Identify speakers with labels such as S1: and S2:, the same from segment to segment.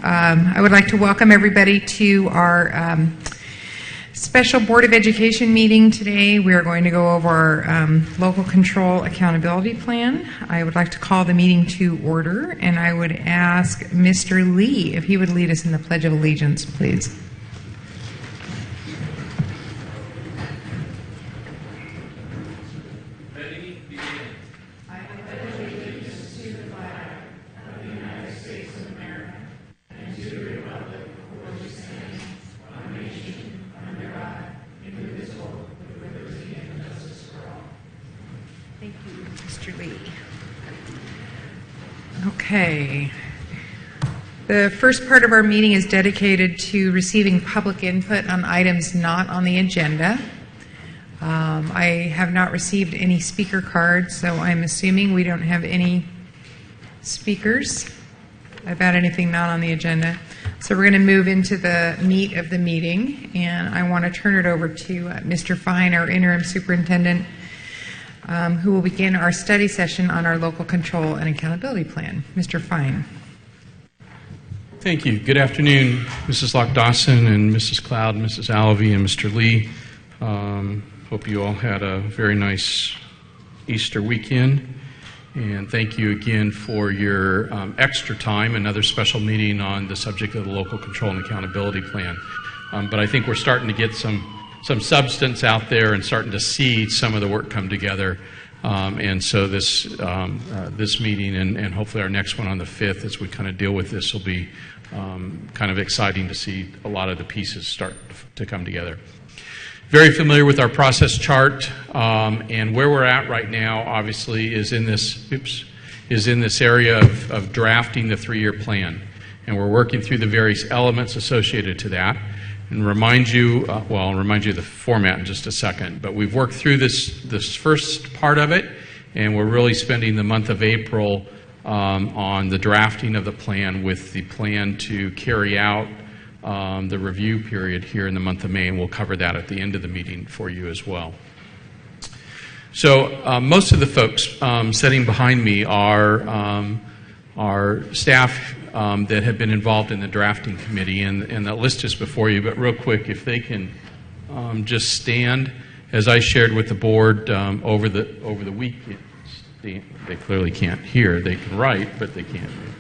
S1: I would like to welcome everybody to our special Board of Education meeting today. We are going to go over our local control accountability plan. I would like to call the meeting to order, and I would ask Mr. Lee if he would lead us in the Pledge of Allegiance, please. Okay. The first part of our meeting is dedicated to receiving public input on items not on the agenda. I have not received any speaker cards, so I'm assuming we don't have any speakers about anything not on the agenda. So we're going to move into the meat of the meeting, and I want to turn it over to Mr. Fine, our interim superintendent, who will begin our study session on our local control and accountability plan. Mr. Fine.
S2: Thank you. Good afternoon, Mrs. Lock-Dawson and Mrs. Cloud, Mrs. Alvey, and Mr. Lee. Hope you all had a very nice Easter weekend. And thank you again for your extra time, another special meeting on the subject of the local control and accountability plan. But I think we're starting to get some substance out there and starting to see some of the work come together. And so this meeting and hopefully our next one on the 5th, as we kind of deal with this, will be kind of exciting to see a lot of the pieces start to come together. Very familiar with our process chart, and where we're at right now, obviously, is in this area of drafting the 3-year plan. And we're working through the various elements associated to that. And remind you, I'll remind you of the format in just a second, but we've worked through this first part of it, and we're really spending the month of April on the drafting of the plan, with the plan to carry out the review period here in the month of May, and we'll cover that at the end of the meeting for you as well. So most of the folks sitting behind me are staff that have been involved in the drafting committee, and the list is before you, but real quick, if they can just stand, as I shared with the board over the week. They clearly can't hear. They can write, but they can't hear.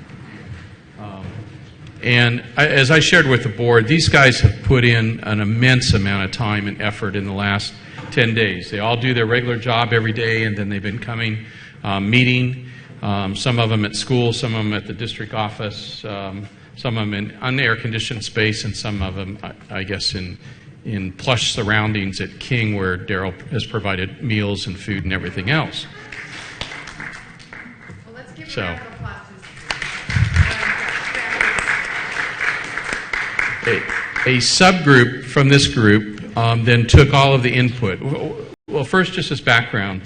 S2: As I shared with the board, these guys have put in an immense amount of time and effort in the last 10 days. They all do their regular job every day, and then they've been coming, meeting, some of them at school, some of them at the district office, some of them in unair-conditioned space, and some of them, I guess, in plush surroundings at King, where Daryl has provided meals and food and everything else.
S1: Well, let's give a round of applause.
S2: A subgroup from this group then took all of the input. Well, first, just as background,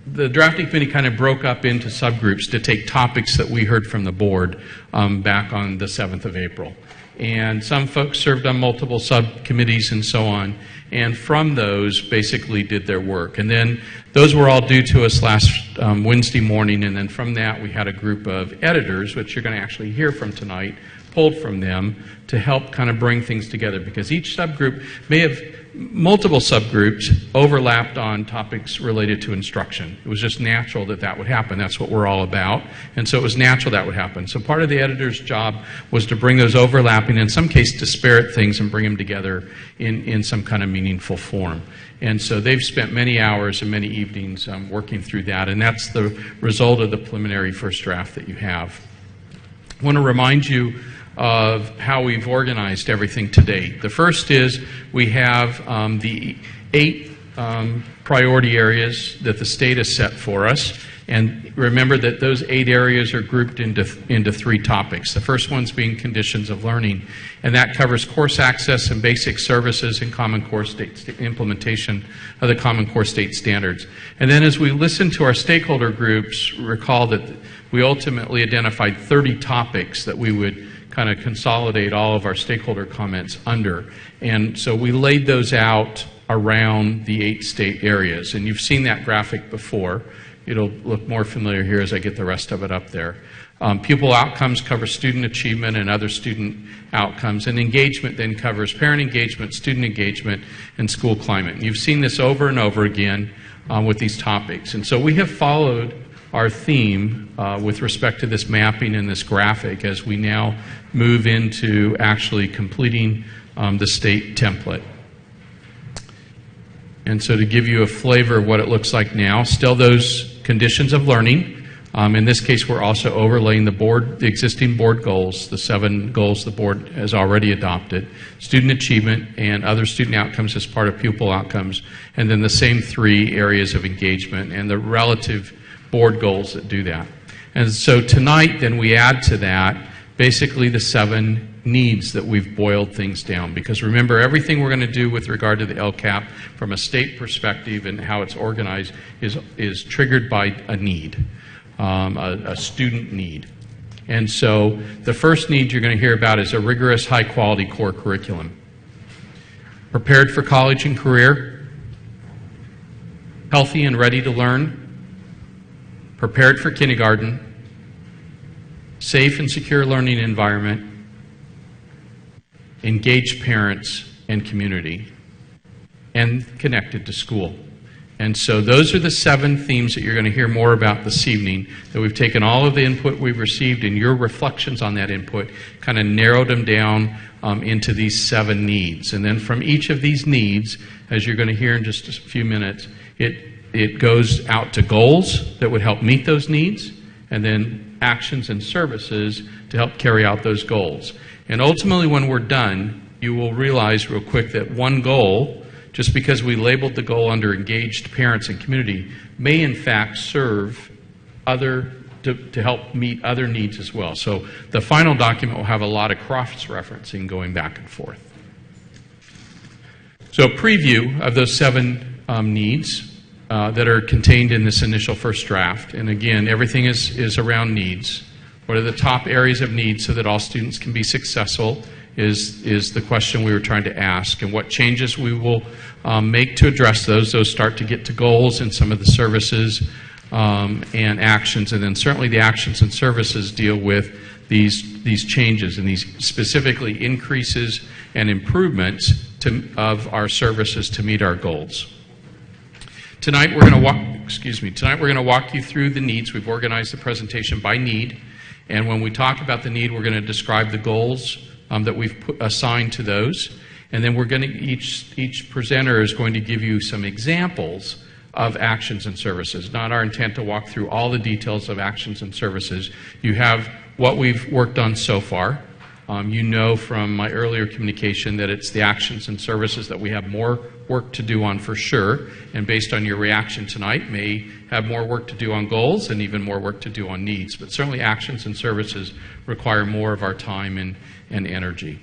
S2: the drafting committee kind of broke up into subgroups to take topics that we heard from the board back on the 7th of April. And some folks served on multiple subcommittees and so on, and from those basically did their work. And then those were all due to us last Wednesday morning, and then from that we had a group of editors, which you're going to actually hear from tonight, pulled from them to help kind of bring things together, because each subgroup may have multiple subgroups overlapped on topics related to instruction. It was just natural that would happen. That's what we're all about. And so it was natural that would happen. So part of the editor's job was to bring those overlapping, in some case disparate things, and bring them together in some kind of meaningful form. And so they've spent many hours and many evenings working through that, and that's the result of the preliminary first draft that you have. I want to remind you of how we've organized everything to date. The first is we have the 8 priority areas that the state has set for us. And remember that those 8 areas are grouped into 3 topics. The first one's being conditions of learning, and that covers course access and basic services and Common Core state implementation of the Common Core state standards. And then as we listen to our stakeholder groups, recall that we ultimately identified 30 topics that we would kind of consolidate all of our stakeholder comments under. And so we laid those out around the 8 state areas. And you've seen that graphic before. It'll look more familiar here as I get the rest of it up there. Pupil outcomes cover student achievement and other student outcomes, and engagement then covers parent engagement, student engagement, and school climate. And you've seen this over and over again with these topics. And so we have followed our theme with respect to this mapping and this graphic as we now move into actually completing the state template. And so to give you a flavor of what it looks like now, still those conditions of learning. In this case, we're also overlaying the existing board goals, the 7 goals the board has already adopted, student achievement and other student outcomes as part of pupil outcomes, and then the same 3 areas of engagement and the relative board goals that do that. And so tonight, then we add to that basically the 7 needs that we've boiled things down. Because remember, everything we're going to do with regard to the LCAP from a state perspective and how it's organized is triggered by a need. A student need. And so the first need you're going to hear about is a rigorous, high-quality core curriculum. Prepared for college and career, healthy and ready to learn, prepared for kindergarten, safe and secure learning environment, engaged parents and community, and connected to school. And so those are the 7 themes that you're going to hear more about this evening, that we've taken all of the input we've received and your reflections on that input, kind of narrowed them down into these 7 needs. And then from each of these needs, as you're going to hear in just a few minutes, it goes out to goals that would help meet those needs, and then actions and services to help carry out those goals. And ultimately, when we're done, you will realize real quick that one goal, just because we labeled the goal under engaged parents and community, may in fact serve to help meet other needs as well. So the final document will have a lot of cross-referencing going back and forth. So a preview of those 7 needs that are contained in this initial first draft. And again, everything is around needs. What are the top areas of needs so that all students can be successful is the question we were trying to ask, and what changes we will make to address those. Those start to get to goals and some of the services and actions, and then certainly the actions and services deal with these changes and these specifically increases and improvements of our services to meet our goals. Tonight we're going to walk you through the needs. We've organized the presentation by need, and when we talk about the need, we're going to describe the goals that we've assigned to those, and then we're going to each presenter is going to give you some examples of actions and services. Not our intent to walk through all the details of actions and services. You have what we've worked on so far. You know from my earlier communication that it's the actions and services that we have more work to do on for sure, and based on your reaction tonight, may have more work to do on goals and even more work to do on needs. But certainly actions and services require more of our time and energy.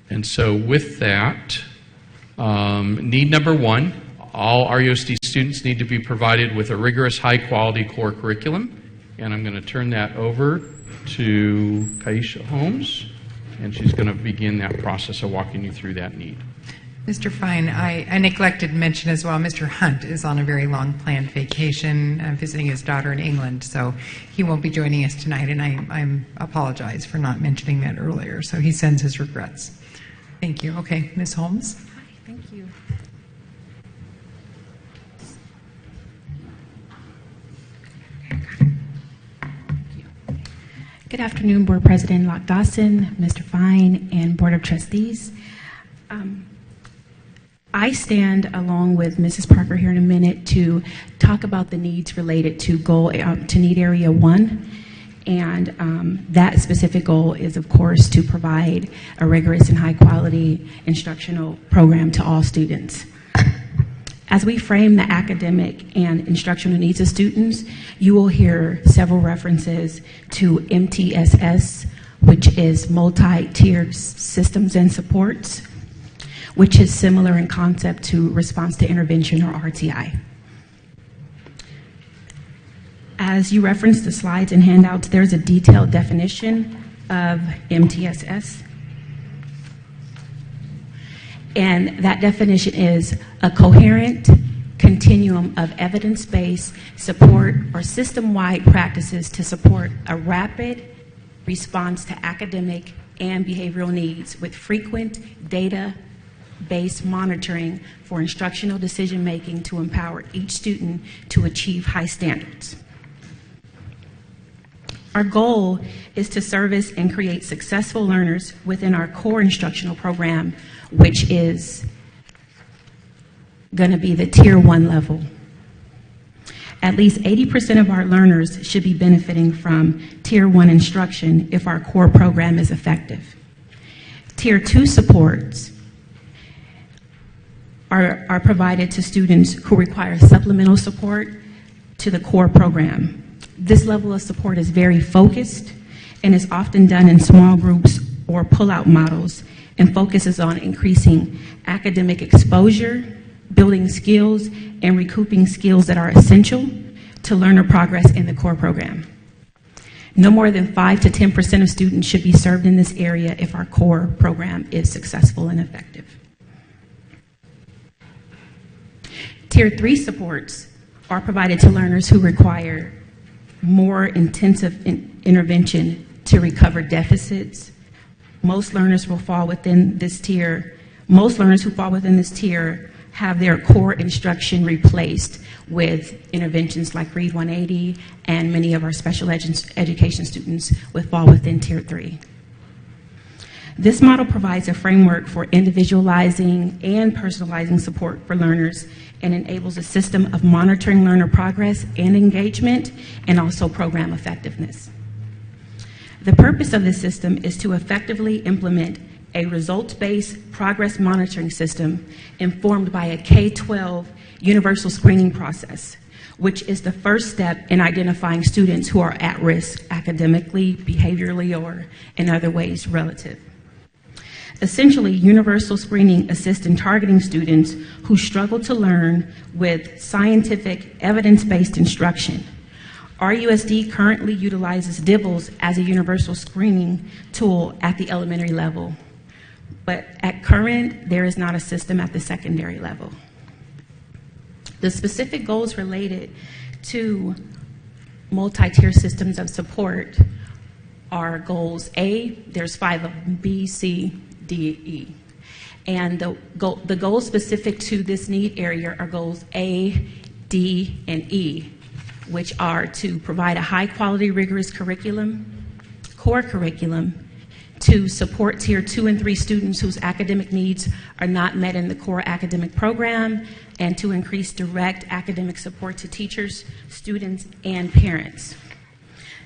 S2: And so with that, need number 1, all RUSD students need to be provided with a rigorous, high-quality core curriculum. And I'm going to turn that over to Kaisha Holmes, and she's going to begin that process of walking you through that need.
S1: Mr. Fine, I neglected to mention as well, Mr. Hunt is on a very long planned vacation visiting his daughter in England, so he won't be joining us tonight, and I apologize for not mentioning that earlier, so he sends his regrets. Thank you. Okay, Ms. Holmes.
S3: Hi, thank you. Good afternoon, Board President Locke Dawson, Mr. Fine, and Board of Trustees. I stand along with Mrs. Parker here in a minute to talk about the needs related to need area 1. And that specific goal is, of course, to provide a rigorous and high-quality instructional program to all students. As we frame the academic and instructional needs of students, you will hear several references to MTSS, which is multi-tiered systems and supports, which is similar in concept to response to intervention, or RTI. As you referenced the slides and handouts, there's a detailed definition of MTSS. And that definition is a coherent, continuum of evidence-based support or system-wide practices to support a rapid response to academic and behavioral needs with frequent data-based monitoring for instructional decision-making to empower each student to achieve high standards. Our goal is to service and create successful learners within our core instructional program, which is going to be the Tier 1 level. At least 80% of our learners should be benefiting from Tier 1 instruction if our core program is effective. Tier 2 supports are provided to students who require supplemental support to the core program. This level of support is very focused and is often done in small groups or pull-out models and focuses on increasing academic exposure, building skills, and recouping skills that are essential to learner progress in the core program. No more than 5 to 10% of students should be served in this area if our core program is successful and effective. Tier 3 supports are provided to learners who require more intensive intervention to recover deficits. Most learners will fall within this tier. Most learners who fall within this tier have their core instruction replaced with interventions like Read 180, and many of our special education students will fall within Tier 3. This model provides a framework for individualizing and personalizing support for learners and enables a system of monitoring learner progress and engagement and also program effectiveness. The purpose of this system is to effectively implement a results-based progress monitoring system informed by a K-12 universal screening process, which is the first step in identifying students who are at risk academically, behaviorally, or in other ways relative. Essentially, universal screening assists in targeting students who struggle to learn with scientific, evidence-based instruction. RUSD currently utilizes DIBELS as a universal screening tool at the elementary level, but at current, there is not a system at the secondary level. The specific goals related to multi-tier systems of support are goals A, there's 5 of them, B, C, D, E. And the goals specific to this need area are goals A, D, and E, which are to provide a high-quality, rigorous curriculum, core curriculum, to support Tier 2 and 3 students whose academic needs are not met in the core academic program, and to increase direct academic support to teachers, students, and parents.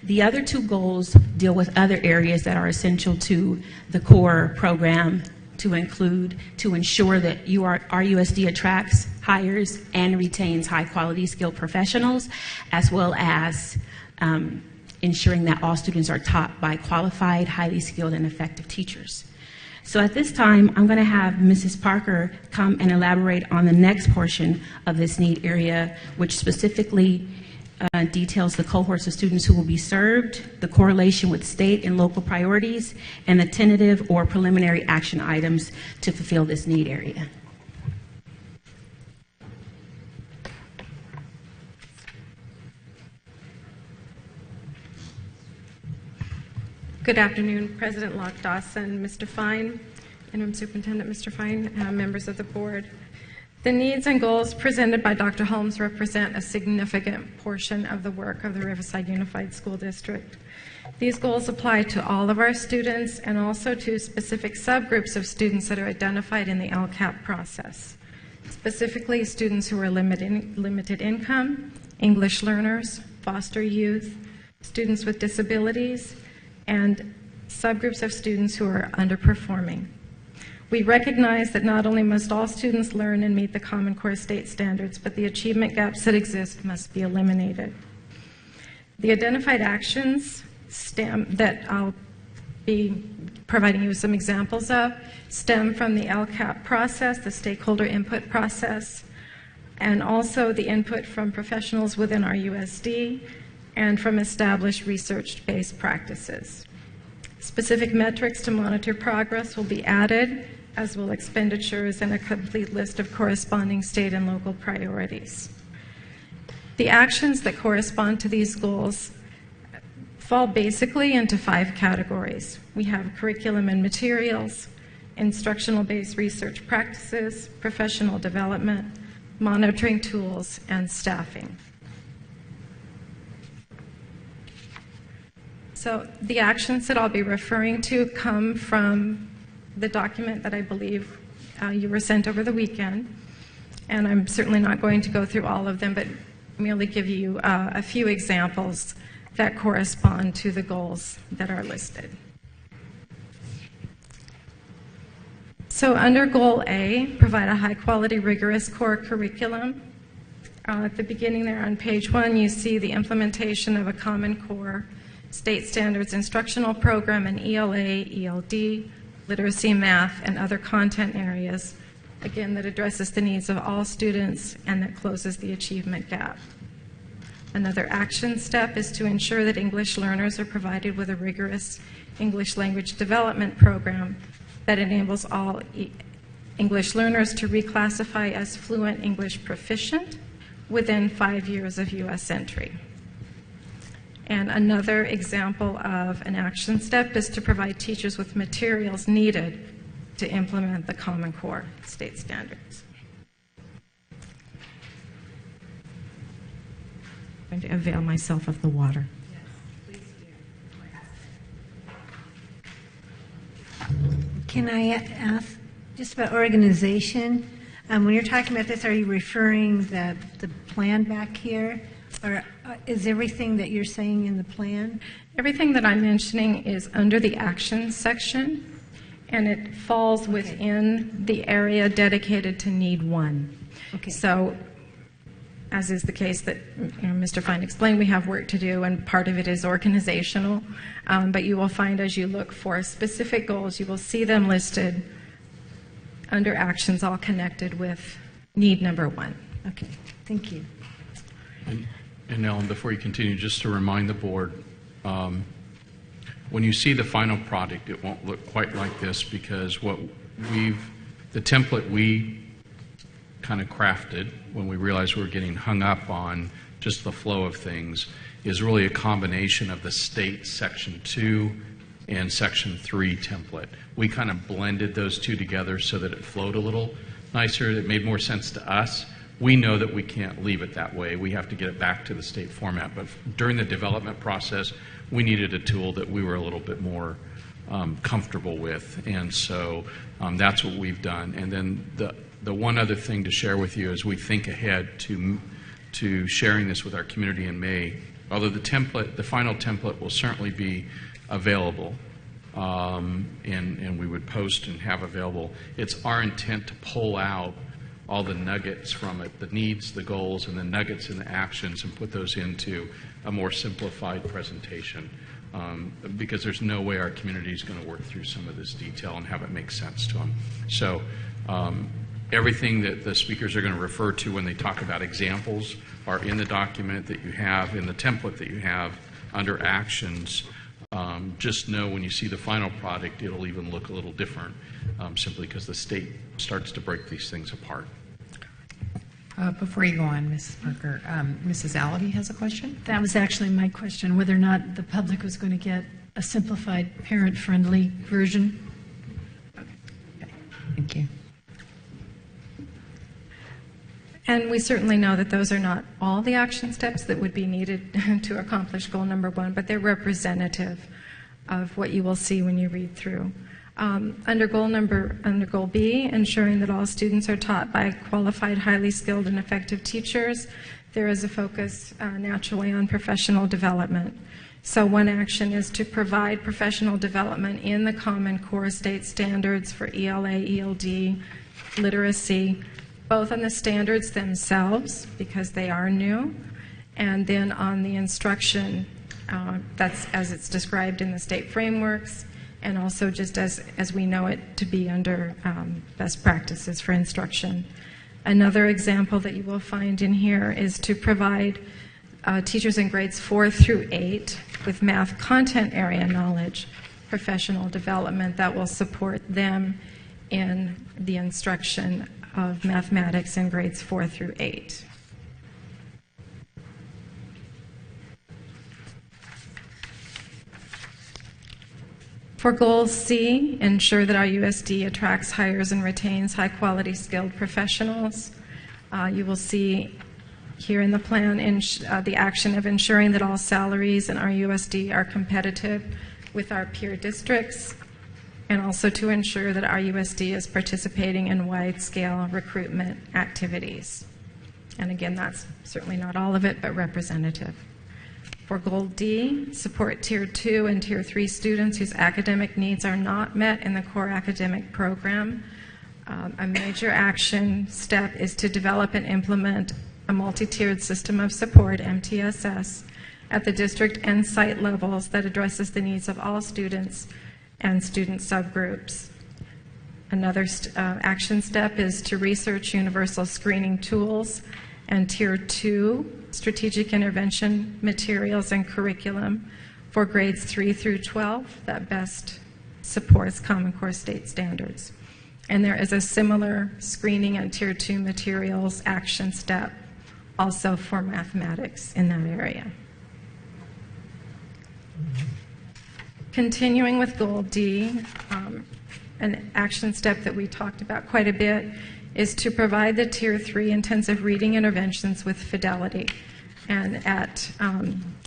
S3: The other 2 goals deal with other areas that are essential to the core program, to include to ensure that RUSD attracts, hires, and retains high-quality skilled professionals, as well as ensuring that all students are taught by qualified, highly skilled, and effective teachers. So at this time, I'm going to have Mrs. Parker come and elaborate on the next portion of this need area, which specifically details the cohorts of students who will be served, the correlation with state and local priorities, and the tentative or preliminary action items to fulfill this need area.
S4: Good afternoon, President Locke Dawson, Mr. Fine, Interim Superintendent Mr. Fine, members of the board. The needs and goals presented by Dr. Holmes represent a significant portion of the work of the Riverside Unified School District. These goals apply to all of our students and also to specific subgroups of students that are identified in the LCAP process. Specifically, students who are limited income, English learners, foster youth, students with disabilities, and subgroups of students who are underperforming. We recognize that not only must all students learn and meet the Common Core state standards, but the achievement gaps that exist must be eliminated. The identified actions that I'll be providing you with some examples of stem from the LCAP process, the stakeholder input process, and also the input from professionals within our USD and from established research-based practices. Specific metrics to monitor progress will be added as will expenditures and a complete list of corresponding state and local priorities. The actions that correspond to these goals fall basically into 5 categories. We have curriculum and materials, instructional-based research practices, professional development, monitoring tools, and staffing. So the actions that I'll be referring to come from the document that I believe you were sent over the weekend, and I'm certainly not going to go through all of them, but merely give you a few examples that correspond to the goals that are listed. So under Goal A, provide a high-quality, rigorous core curriculum. At the beginning there on page 1, you see the implementation of a Common Core state standards instructional program in ELA, ELD, literacy, math, and other content areas, again, that addresses the needs of all students and that closes the achievement gap. Another action step is to ensure that English learners are provided with a rigorous English language development program that enables all English learners to reclassify as fluent English proficient within 5 years of U.S. entry. And another example of an action step is to provide teachers with materials needed to implement the Common Core state standards. I'm going to avail myself of the water.
S5: Yes, please do. Can I ask just about organization? When you're talking about this, are you referring the plan back here? Or is everything that you're saying in the plan?
S4: Everything that I'm mentioning is under the actions section, and it falls within the area dedicated to Need 1.
S5: Okay.
S4: So, as is the case that Mr. Fine explained, we have work to do, and part of it is organizational. But you will find as you look for specific goals, you will see them listed under actions, all connected with need number 1.
S5: Okay, thank you.
S2: And Ellen, before you continue, just to remind the board, when you see the final product, it won't look quite like this, because the template we kind of crafted when we realized we were getting hung up on just the flow of things is really a combination of the state Section 2 and Section 3 template. We kind of blended those two together so that it flowed a little nicer. It made more sense to us. We know that we can't leave it that way. We have to get it back to the state format. But during the development process, we needed a tool that we were a little bit more comfortable with. And so that's what we've done. And then the one other thing to share with you as we think ahead to sharing this with our community in May, although the final template will certainly be available, and we would post and have available, it's our intent to pull out all the nuggets from it, the needs, the goals, and the nuggets and the actions, and put those into a more simplified presentation, because there's no way our community is going to work through some of this detail and have it make sense to them. So everything that the speakers are going to refer to when they talk about examples are in the document that you have, in the template that you have under actions. Just know when you see the final product, it'll even look a little different, simply because the state starts to break these things apart.
S1: Before you go on, Mrs. Parker, Mrs. Allaby has a question.
S6: That was actually my question, whether or not the public was going to get a simplified, parent-friendly version.
S1: Okay. Thank you.
S4: And we certainly know that those are not all the action steps that would be needed to accomplish goal number 1, but they're representative of what you will see when you read through. Under Goal B, ensuring that all students are taught by qualified, highly skilled, and effective teachers, there is a focus naturally on professional development. So one action is to provide professional development in the Common Core state standards for ELA, ELD, literacy, both on the standards themselves, because they are new, and then on the instruction that's as it's described in the state frameworks, and also just as we know it to be under best practices for instruction. Another example that you will find in here is to provide teachers in grades 4 through 8 with math content area knowledge, professional development that will support them in the instruction of mathematics in grades 4 through 8. For Goal C, ensure that our USD attracts, hires, and retains high-quality skilled professionals. You will see here in the plan the action of ensuring that all salaries in our USD are competitive with our peer districts, and also to ensure that our USD is participating in wide-scale recruitment activities. And again, that's certainly not all of it, but representative. For Goal D, support Tier 2 and Tier 3 students whose academic needs are not met in the core academic program. A major action step is to develop and implement a multi-tiered system of support, MTSS, at the district and site levels that addresses the needs of all students and student subgroups. Another action step is to research universal screening tools and Tier 2 strategic intervention materials and curriculum for grades 3 through 12 that best supports Common Core state standards. And there is a similar screening and Tier 2 materials action step also for mathematics in that area. Continuing with Goal D, an action step that we talked about quite a bit is to provide the Tier 3 intensive reading interventions with fidelity, and at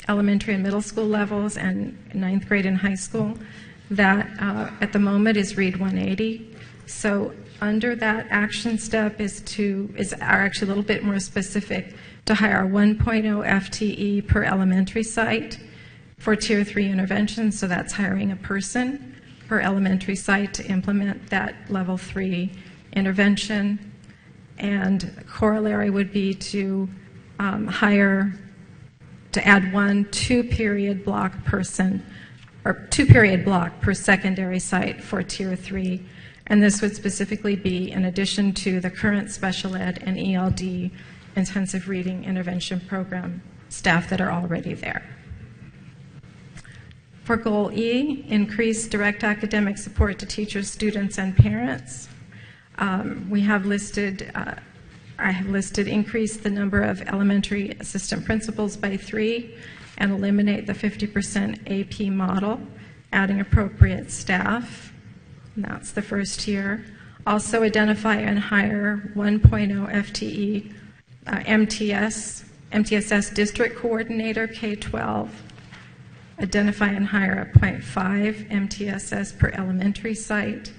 S4: elementary and middle school levels and 9th grade and high school. That at the moment is Read 180. So under that action step is actually a little bit more specific, to hire 1.0 FTE per elementary site for Tier 3 interventions. So that's hiring a person per elementary site to implement that Level 3 intervention. And corollary would be to add 1 2-period block person, or 2-period block per secondary site for Tier 3. And this would specifically be in addition to the current special ed and ELD intensive reading intervention program staff that are already there. For Goal E, increase direct academic support to teachers, students, and parents. We have listed, I have listed increase the number of elementary assistant principals by 3 and eliminate the 50% AP model, adding appropriate staff. And that's the first tier. Also identify and hire 1.0 FTE MTSS district coordinator, K-12. Identify and hire a 0.5 MTSS per elementary site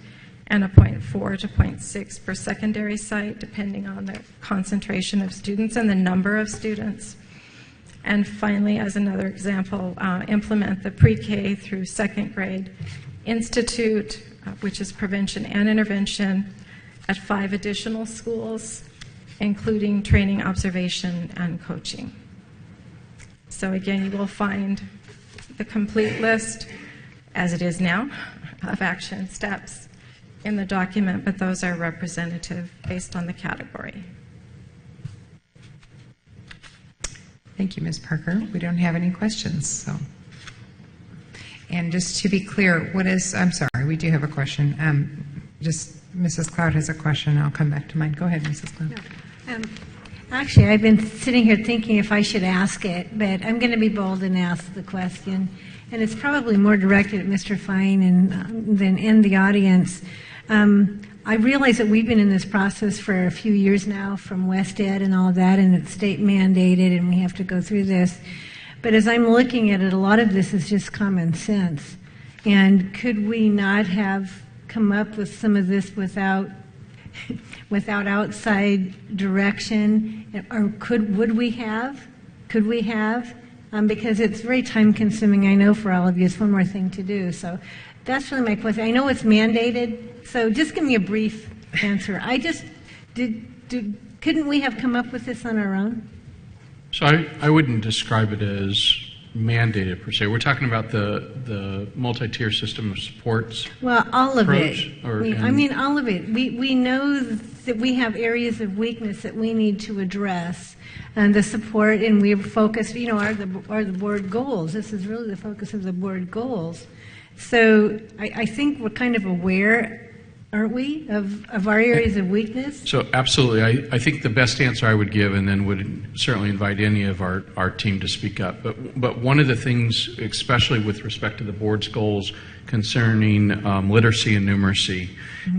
S4: and a 0.4 to 0.6 per secondary site, depending on the concentration of students and the number of students. And finally, as another example, implement the pre-K through 2nd grade institute, which is prevention and intervention, at 5 additional schools, including training, observation, and coaching. So again, you will find the complete list, as it is now, of action steps in the document, but those are representative based on the category.
S1: Thank you, Ms. Parker. We don't have any questions, so. And just to be clear, I'm sorry, we do have a question. Just Mrs. Cloud has a question. I'll come back to mine. Go ahead, Mrs. Cloud.
S5: Actually, I've been sitting here thinking if I should ask it, but I'm going to be bold and ask the question. And it's probably more directed at Mr. Fine than the audience. I realize that we've been in this process for a few years now from West Ed and all of that, and it's state mandated, and we have to go through this. But as I'm looking at it, a lot of this is just common sense. And could we not have come up with some of this without outside direction, or would we have? Could we have? Because it's very time consuming, I know, for all of you. It's one more thing to do. So that's really my question. I know it's mandated, so just give me a brief answer. Couldn't we have come up with this on our own?
S2: So I wouldn't describe it as mandated per se. We're talking about the multi-tier system of supports.
S5: Well, all of
S2: approach,
S5: it.
S2: or-
S5: I mean, all of it. We know that we have areas of weakness that we need to address, and the support, and we're focused. Are the board goals. This is really the focus of the board goals. So I think we're kind of aware aren't we, of our areas of weakness?
S2: So absolutely. I think the best answer I would give, and then would certainly invite any of our team to speak up, but one of the things, especially with respect to the board's goals concerning literacy and numeracy,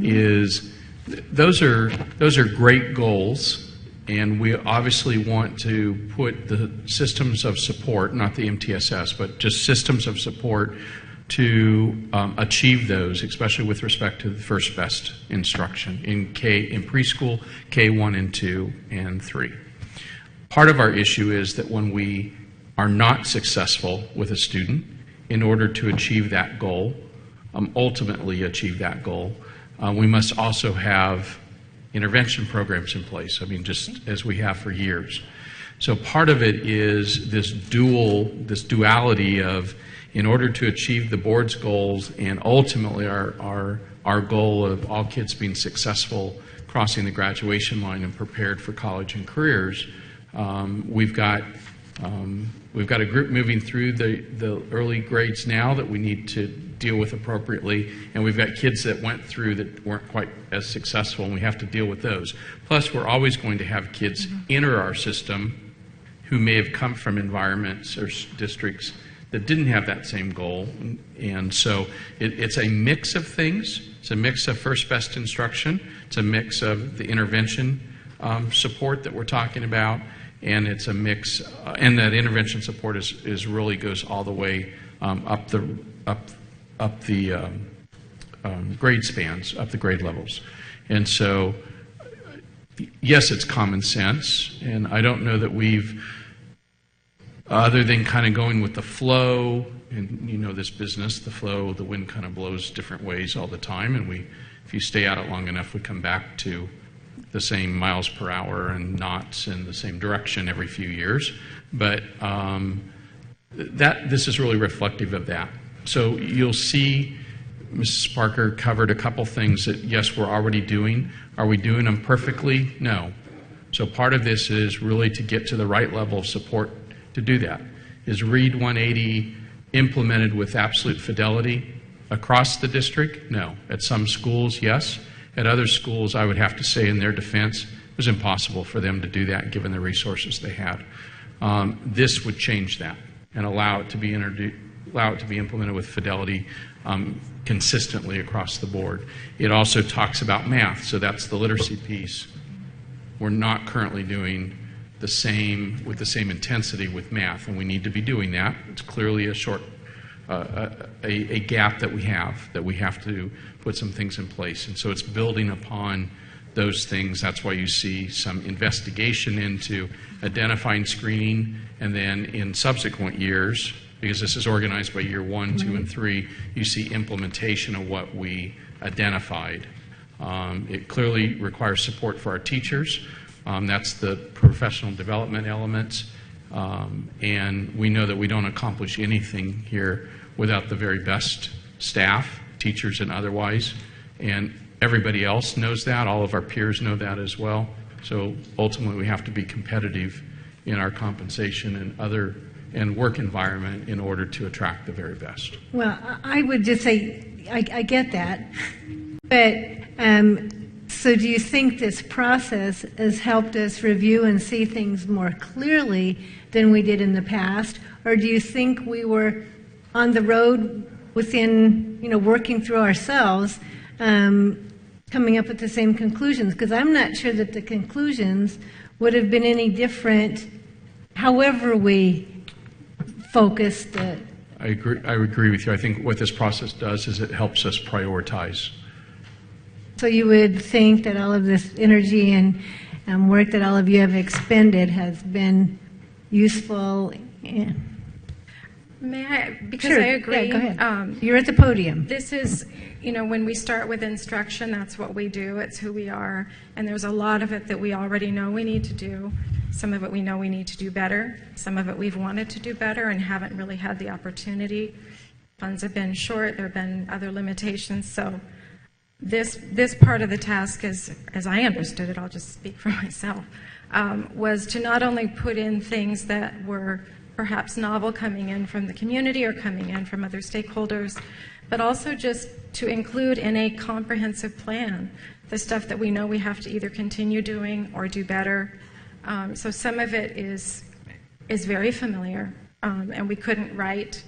S2: is those are great goals, and we obviously want to put the systems of support, not the MTSS, but just systems of support to achieve those, especially with respect to the first best instruction in preschool, K1 and 2 and 3. Part of our issue is that when we are not successful with a student, in order to achieve that goal, ultimately achieve that goal, we must also have intervention programs in place. I mean, just as we have for years. So part of it is this duality of, in order to achieve the board's goals and ultimately our goal of all kids being successful crossing the graduation line and prepared for college and careers, we've got a group moving through the early grades now that we need to deal with appropriately, and we've got kids that went through that weren't quite as successful, and we have to deal with those. Plus, we're always going to have kids enter our system who may have come from environments or districts that didn't have that same goal. And so it's a mix of things. It's a mix of first best instruction. It's a mix of the intervention support that we're talking about. And it's a mix, and that intervention support is really goes all the way up the grade spans, up the grade levels. And so, yes, it's common sense, and I don't know that we've, other than kind of going with the flow, and you know this business, the flow, the wind kind of blows different ways all the time, and if you stay at it long enough, we come back to the same miles per hour and knots in the same direction every few years. But this is really reflective of that. So you'll see Mrs. Parker covered a couple things that, yes, we're already doing. Are we doing them perfectly? No. So part of this is really to get to the right level of support to do that. Is READ 180 implemented with absolute fidelity across the district? No. At some schools, yes. At other schools, I would have to say in their defense, it was impossible for them to do that given the resources they had. This would change that and allow it to be implemented with fidelity consistently across the board. It also talks about math, so that's the literacy piece. We're not currently doing the same with the same intensity with math, and we need to be doing that. It's clearly a gap that we have to put some things in place. And so it's building upon those things. That's why you see some investigation into identifying screening, and then in subsequent years, because this is organized by year 1, 2, and 3, you see implementation of what we identified. It clearly requires support for our teachers. That's the professional development elements. And we know that we don't accomplish anything here without the very best staff, teachers and otherwise. And everybody else knows that. All of our peers know that as well. So ultimately we have to be competitive in our compensation and work environment in order to attract the very best.
S5: Well, I would just say, I get that. But so do you think this process has helped us review and see things more clearly than we did in the past? Or do you think we were on the road within, working through ourselves, coming up with the same conclusions? Because I'm not sure that the conclusions would have been any different however we focused it.
S2: I agree with you. I think what this process does is it helps us prioritize.
S5: So you would think that all of this energy and work that all of you have expended has been useful? Yeah.
S4: May I? Because
S5: Sure.
S4: I agree.
S5: Yeah, go ahead. You're at the podium.
S4: This is, when we start with instruction, that's what we do. It's who we are. And there's a lot of it that we already know we need to do. Some of it we know we need to do better. Some of it we've wanted to do better and haven't really had the opportunity. Funds have been short. There have been other limitations. So this part of the task, as I understood it, I'll just speak for myself, was to not only put in things that were perhaps novel coming in from the community or coming in from other stakeholders, but also just to include in a comprehensive plan the stuff that we know we have to either continue doing or do better. So some of it is very familiar, and we couldn't write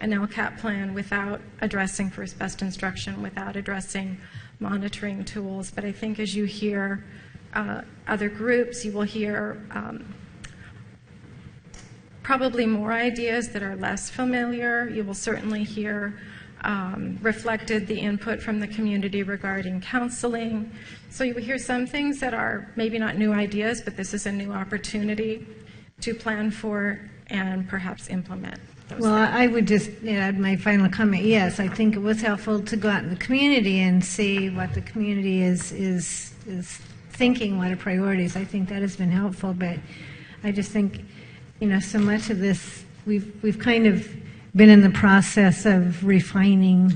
S4: an LCAP plan without addressing first best instruction, without addressing monitoring tools. But I think as you hear other groups, you will hear probably more ideas that are less familiar. You will certainly hear reflected the input from the community regarding counseling. So you will hear some things that are maybe not new ideas, but this is a new opportunity to plan for and perhaps implement those
S5: Well,
S4: things.
S5: I would just add my final comment. Yes, I think it was helpful to go out in the community and see what the community is thinking, what are priorities. I think that has been helpful, but I just think, so much of this, we've kind of been in the process of refining.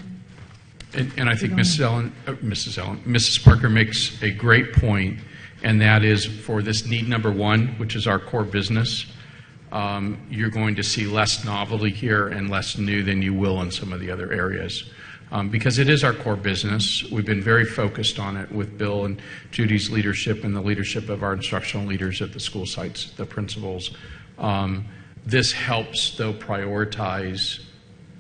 S2: And I think Mrs. Parker makes a great point, and that is for this need number one, which is our core business, you're going to see less novelty here and less new than you will in some of the other areas. Because it is our core business. We've been very focused on it with Bill and Judy's leadership and the leadership of our instructional leaders at the school sites, the principals. This helps, though, prioritize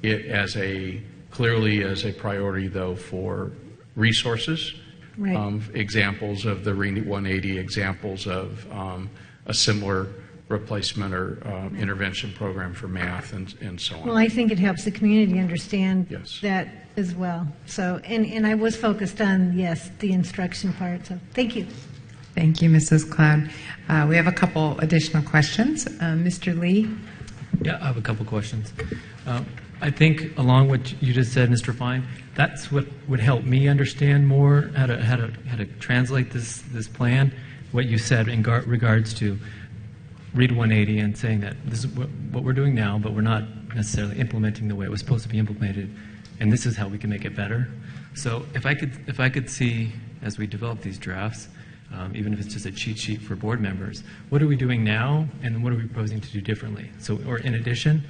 S2: it clearly as a priority, though, for resources.
S5: Right.
S2: Examples of the RE 180, examples of a similar replacement or intervention program for math and so on.
S5: Well, I think it helps the community understand
S2: Yes.
S5: that as well. So, and I was focused on, yes, the instruction part. So thank you.
S1: Thank you, Mrs. Cloud. We have a couple additional questions. Mr. Lee?
S7: Yeah, I have a couple questions. I think along what you just said, Mr. Fine, that's what would help me understand more how to translate this plan. What you said in regards to Read 180 and saying that this is what we're doing now, but we're not necessarily implementing the way it was supposed to be implemented, and this is how we can make it better. So if I could see as we develop these drafts, even if it's just a cheat sheet for board members, what are we doing now, and what are we proposing to do differently? So, or in addition,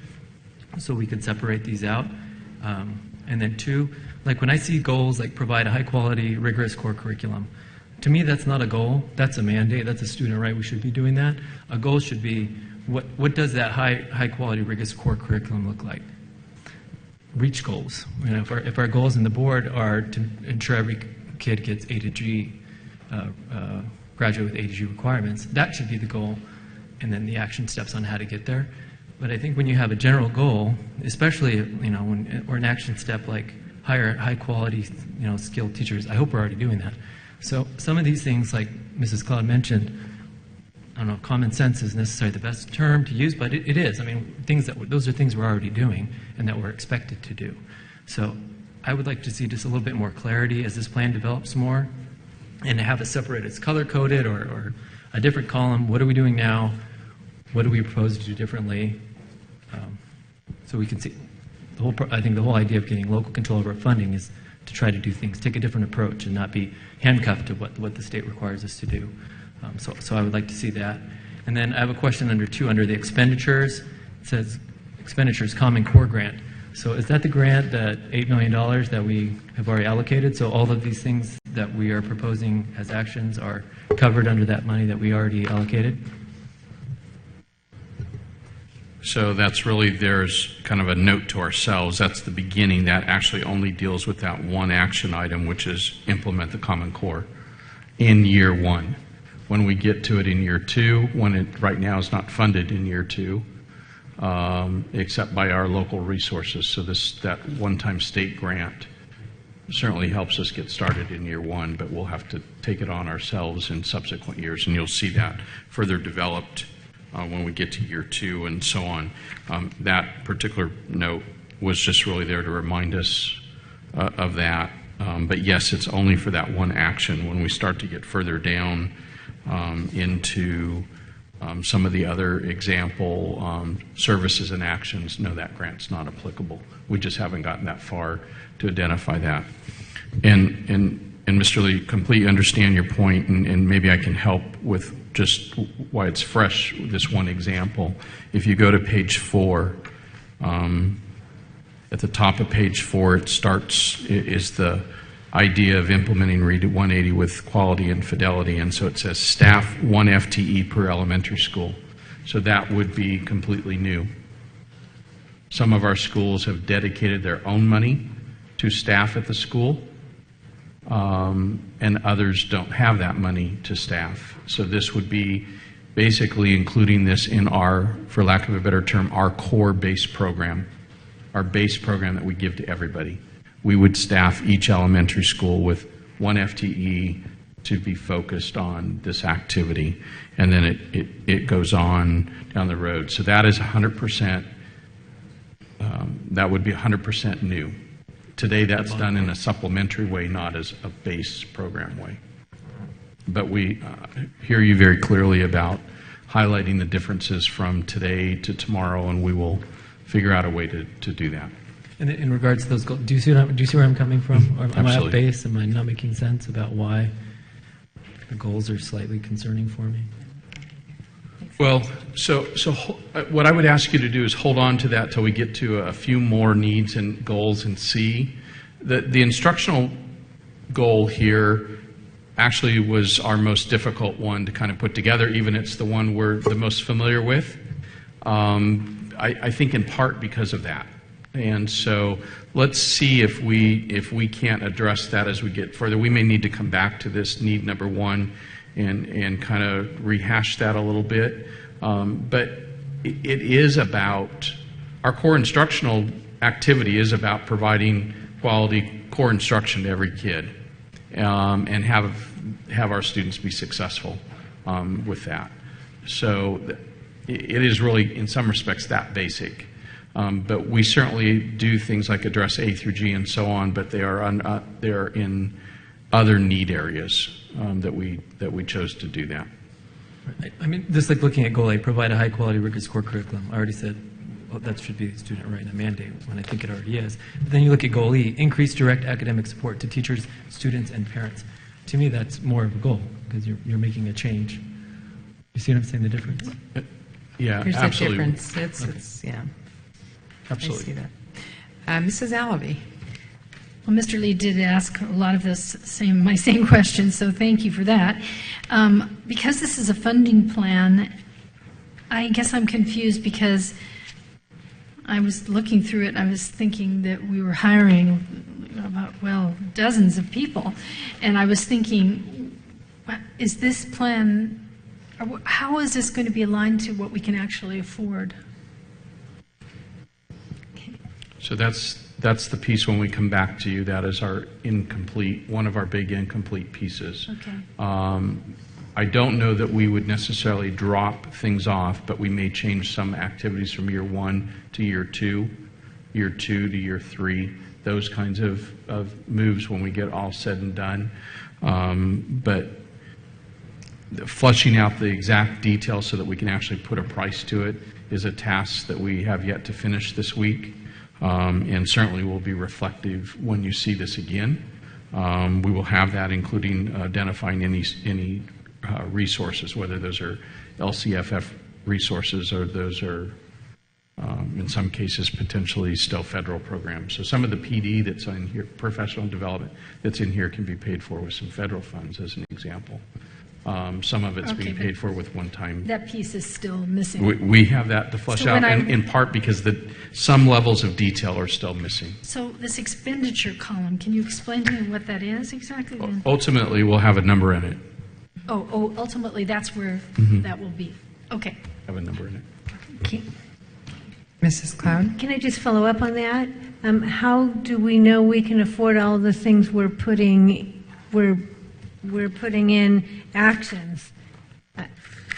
S7: so we could separate these out. And then two, like when I see goals like provide a high quality, rigorous core curriculum, to me that's not a goal, that's a mandate, that's a student right, we should be doing that. A goal should be, what does that high quality, rigorous core curriculum look like? Reach goals. If our goals in the board are to ensure every kid gets A to G, graduate with A to G requirements, that should be the goal, and then the action steps on how to get there. But I think when you have a general goal, especially or an action step like hire high quality skilled teachers, I hope we're already doing that. So some of these things, like Mrs. Cloud mentioned, I don't know if common sense is necessarily the best term to use, but it is. I mean, those are things we're already doing and that we're expected to do. So I would like to see just a little bit more clarity as this plan develops more, and to have it separated. It's color-coded or a different column. What are we doing now? What do we propose to do differently? So we can see I think the whole idea of getting local control over funding is to try to do things, take a different approach, and not be handcuffed to what the state requires us to do. So I would like to see that. And then I have a question under the expenditures. It says expenditures Common Core grant. So is that the grant, that $8 million that we have already allocated? So all of these things that we are proposing as actions are covered under that money that we already allocated?
S2: So that's really, there's kind of a note to ourselves. That's the beginning. That actually only deals with that one action item, which is implement the Common Core in year one. When we get to it in year two, when it right now is not funded in year two, except by our local resources. So that one-time state grant certainly helps us get started in year one, but we'll have to take it on ourselves in subsequent years, and you'll see that further developed when we get to year two and so on. That particular note was just really there to remind us of that. But yes, it's only for that one action. When we start to get further down into some of the other example services and actions, no, that grant's not applicable. We just haven't gotten that far to identify that. And Mr. Lee, completely understand your point, and maybe I can help with just why it's fresh, this one example. If you go to page 4, At the top of page 4, it starts, is the idea of implementing Read 180 with quality and fidelity, and so it says staff 1 FTE per elementary school. So that would be completely new. Some of our schools have dedicated their own money to staff at the school, and others don't have that money to staff. So this would be basically including this in our, for lack of a better term, our core base program, our base program that we give to everybody. We would staff each elementary school with 1 FTE to be focused on this activity, and then it goes on down the road. So that is 100%, that would be 100% new. Today that's done in a supplementary way, not as a base program way. But we hear you very clearly about highlighting the differences from today to tomorrow, and we will figure out a way to do that.
S7: And in regards to those goals, do you see where I'm coming from? Or am I off
S2: Absolutely.
S7: base? Am I not making sense about why the goals are slightly concerning for me?
S2: Well, so what I would ask you to do is hold on to that till we get to a few more needs and goals and see. The instructional goal here actually was our most difficult one to kind of put together, even it's the one we're the most familiar with. I think in part because of that. And so let's see if we can't address that as we get further. We may need to come back to this need number 1 and kind of rehash that a little bit. But it is about, our core instructional activity is about providing quality core instruction to every kid, and have our students be successful with that. So it is really, in some respects, that basic. But we certainly do things like address A through G and so on, but they are in other need areas that we chose to do that.
S7: I mean, just like looking at goal A, provide a high-quality, rigorous core curriculum. I already said, well, that should be the student right in a mandate, when I think it already is. But then you look at goal E, increase direct academic support to teachers, students, and parents. To me, that's more of a goal, because you're making a change. You see what I'm saying, the difference?
S2: Yeah,
S1: There's
S2: absolutely.
S1: a difference. It's yeah.
S2: Absolutely.
S1: I see that. Mrs. Alavi.
S6: Well, Mr. Lee did ask a lot of my same questions, so thank you for that. Because this is a funding plan, I guess I'm confused because I was looking through it and I was thinking that we were hiring about, well, dozens of people. And I was thinking, is this plan, how is this going to be aligned to what we can actually afford?
S2: So that's the piece when we come back to you. That is our incomplete, one of our big incomplete pieces.
S6: Okay.
S2: I don't know that we would necessarily drop things off, but we may change some activities from year 1 to year 2 to year 3, those kinds of moves when we get all said and done. But fleshing out the exact details so that we can actually put a price to it is a task that we have yet to finish this week. And certainly will be reflective when you see this again. We will have that, including identifying any resources, whether those are LCFF resources or those are, in some cases, potentially still federal programs. So some of the PD that's in here, professional development that's in here, can be paid for with some federal funds, as an example. Some of it's being paid for with one-time.
S6: That piece is still missing.
S2: We have that to flesh
S6: So
S2: out,
S6: when
S2: and in part because some levels of detail are still missing.
S6: So this expenditure column, can you explain to me what that is exactly? Then?
S2: Ultimately, we'll have a number in it.
S6: Oh, ultimately, that's where that will be. Okay.
S2: Have a number in it.
S5: Okay.
S1: Mrs. Cloud?
S5: Can I just follow up on that? How do we know we can afford all the things we're putting in actions? I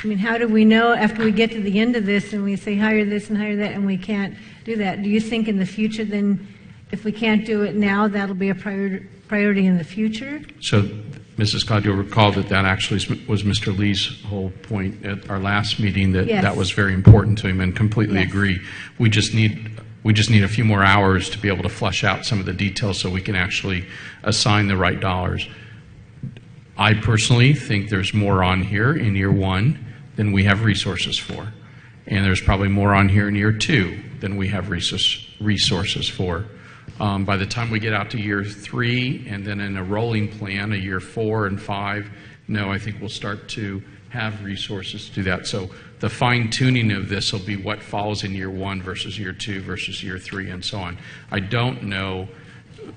S5: mean, how do we know after we get to the end of this and we say hire this and hire that and we can't do that? Do you think in the future then, if we can't do it now, that'll be a priority in the future?
S2: So, Mrs. Cloud, you'll recall that actually was Mr. Lee's whole point at our last meeting, that
S5: Yes.
S2: that was very important to him, and completely
S5: Yes.
S2: agree. We just need a few more hours to be able to flesh out some of the details so we can actually assign the right dollars. I personally think there's more on here in year 1 than we have resources for. And there's probably more on here in year 2 than we have resources resources for. By the time we get out to year 3 and then in a rolling plan, a year 4 and 5, I think we'll start to have resources to do that. So the fine-tuning of this will be what falls in year 1 versus year 2 versus year 3 and so on. I don't know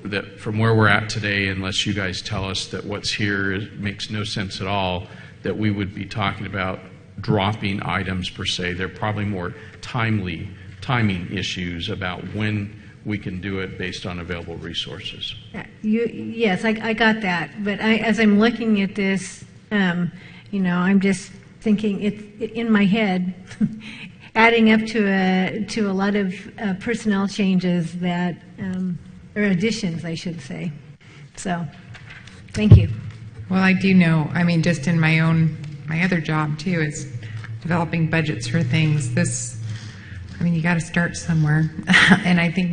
S2: that from where we're at today, unless you guys tell us that what's here makes no sense at all, that we would be talking about dropping items per se. They're probably more timing issues about when we can do it based on available resources.
S5: Yes, I got that. But as I'm looking at this, I'm just thinking in my head, adding up to a lot of personnel changes that, or additions, I should say. So, thank you.
S1: Well, I do know, just in my other job too, is developing budgets for things. You got to start somewhere. And I think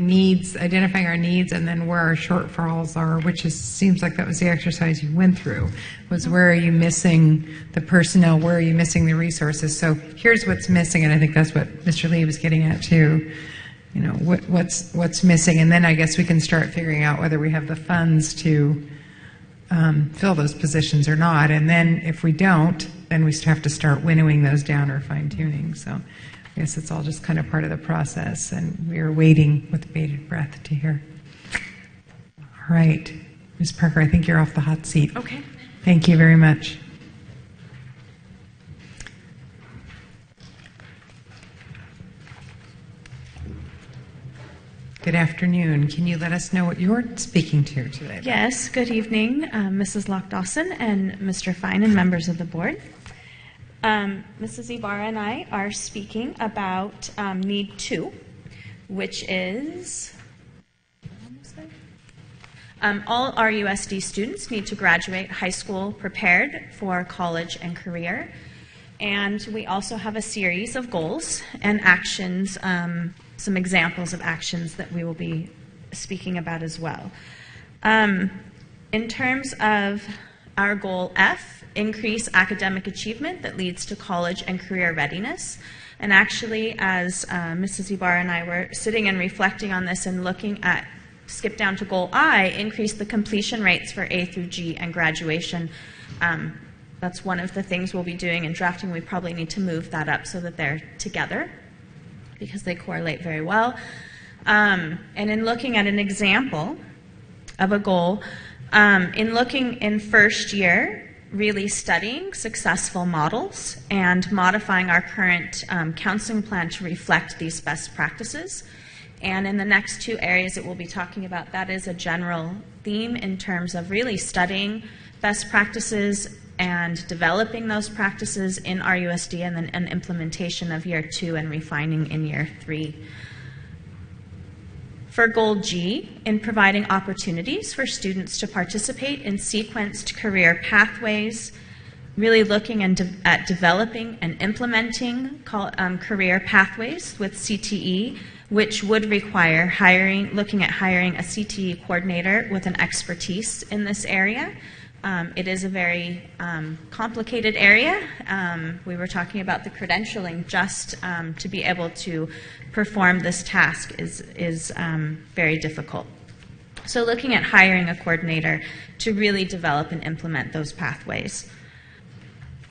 S1: identifying our needs and then where our shortfalls are, which seems like that was the exercise you went through, was where are you missing the personnel, where are you missing the resources. So here's what's missing, and I think that's what Mr. Lee was getting at too. What's missing, and then I guess we can start figuring out whether we have the funds to fill those positions or not. And then if we don't, then we have to start winnowing those down or fine-tuning. So I guess it's all just kind of part of the process, and we are waiting with bated breath to hear. All right. Ms. Parker, I think you're off the hot seat.
S8: Okay.
S1: Thank you very much. Good afternoon. Can you let us know what you're speaking to today?
S8: Yes, good evening, Mrs. Lock-Dawson and Mr. Fine and members of the board. Mrs. Ibarra and I are speaking about Need 2, which is all RUSD students need to graduate high school prepared for college and career. And we also have a series of goals and actions, some examples of actions that we will be speaking about as well. In terms of our goal F, increase academic achievement that leads to college and career readiness. And actually, as Mrs. Ibarra and I were sitting and reflecting on this and looking at, skip down to goal I, increase the completion rates for A through G and graduation. That's one of the things we'll be doing in drafting. We probably need to move that up so that they're together because they correlate very well. And in looking at an example of a goal, in looking in first year, really studying successful models and modifying our current counseling plan to reflect these best practices. And in the next 2 areas that we'll be talking about, that is a general theme in terms of really studying best practices and developing those practices in RUSD, and then an implementation of year 2 and refining in year 3. For goal G, in providing opportunities for students to participate in sequenced career pathways, really looking at developing and implementing career pathways with CTE, which would require looking at hiring a CTE coordinator with an expertise in this area. It is a very complicated area. We were talking about the credentialing. Just to be able to perform this task is very difficult. So looking at hiring a coordinator to really develop and implement those pathways.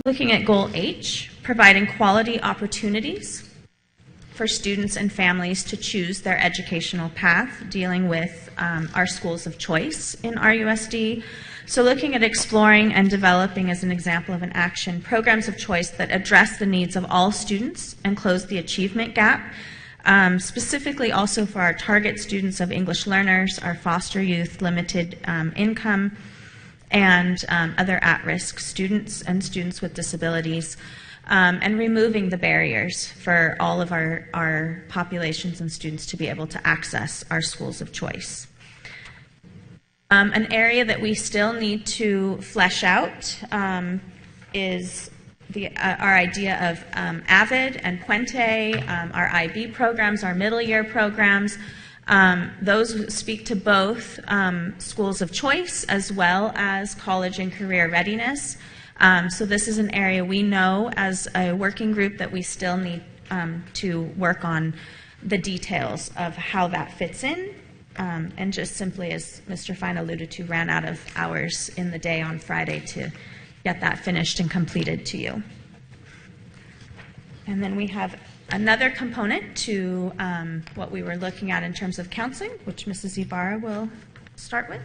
S8: Looking at goal H, providing quality opportunities for students and families to choose their educational path, dealing with our schools of choice in RUSD. So looking at exploring and developing, as an example of an action, programs of choice that address the needs of all students and close the achievement gap, specifically also for our target students of English learners, our foster youth, limited income, and other at-risk students and students with disabilities, and removing the barriers for all of our populations and students to be able to access our schools of choice. An area that we still need to flesh out is our idea of AVID and Puente, our IB programs, our middle year programs. Those speak to both schools of choice as well as college and career readiness. So this is an area we know as a working group that we still need to work on the details of how that fits in, and just simply, as Mr. Fine alluded to, ran out of hours in the day on Friday to get that finished and completed to you. And then we have another component to what we were looking at in terms of counseling, which Mrs. Ibarra will start with.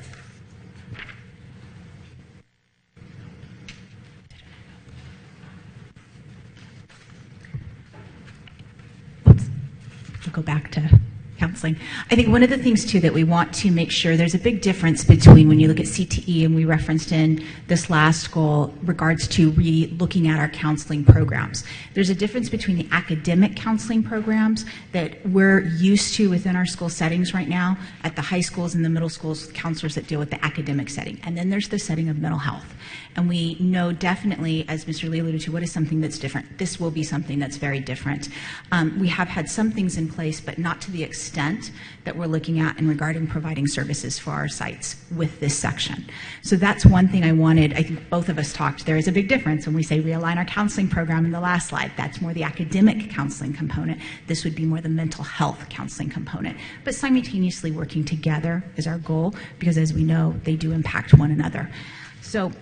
S3: We'll go back to counseling. I think one of the things, too, that we want to make sure, there's a big difference between when you look at CTE, and we referenced in this last goal regards to looking at our counseling programs. There's a difference between the academic counseling programs that we're used to within our school settings right now at the high schools and the middle schools with counselors that deal with the academic setting. And then there's the setting of mental health. And we know definitely, as Mr. Lee alluded to, what is something that's different. This will be something that's very different. We have had some things in place, but not to the extent that we're looking at in regarding providing services for our sites with this section. So that's one thing I think both of us talked. There is a big difference when we say realign our counseling program in the last slide. That's more the academic counseling component. This would be more the mental health counseling component. But simultaneously working together is our goal, because as we know, they do impact one another. So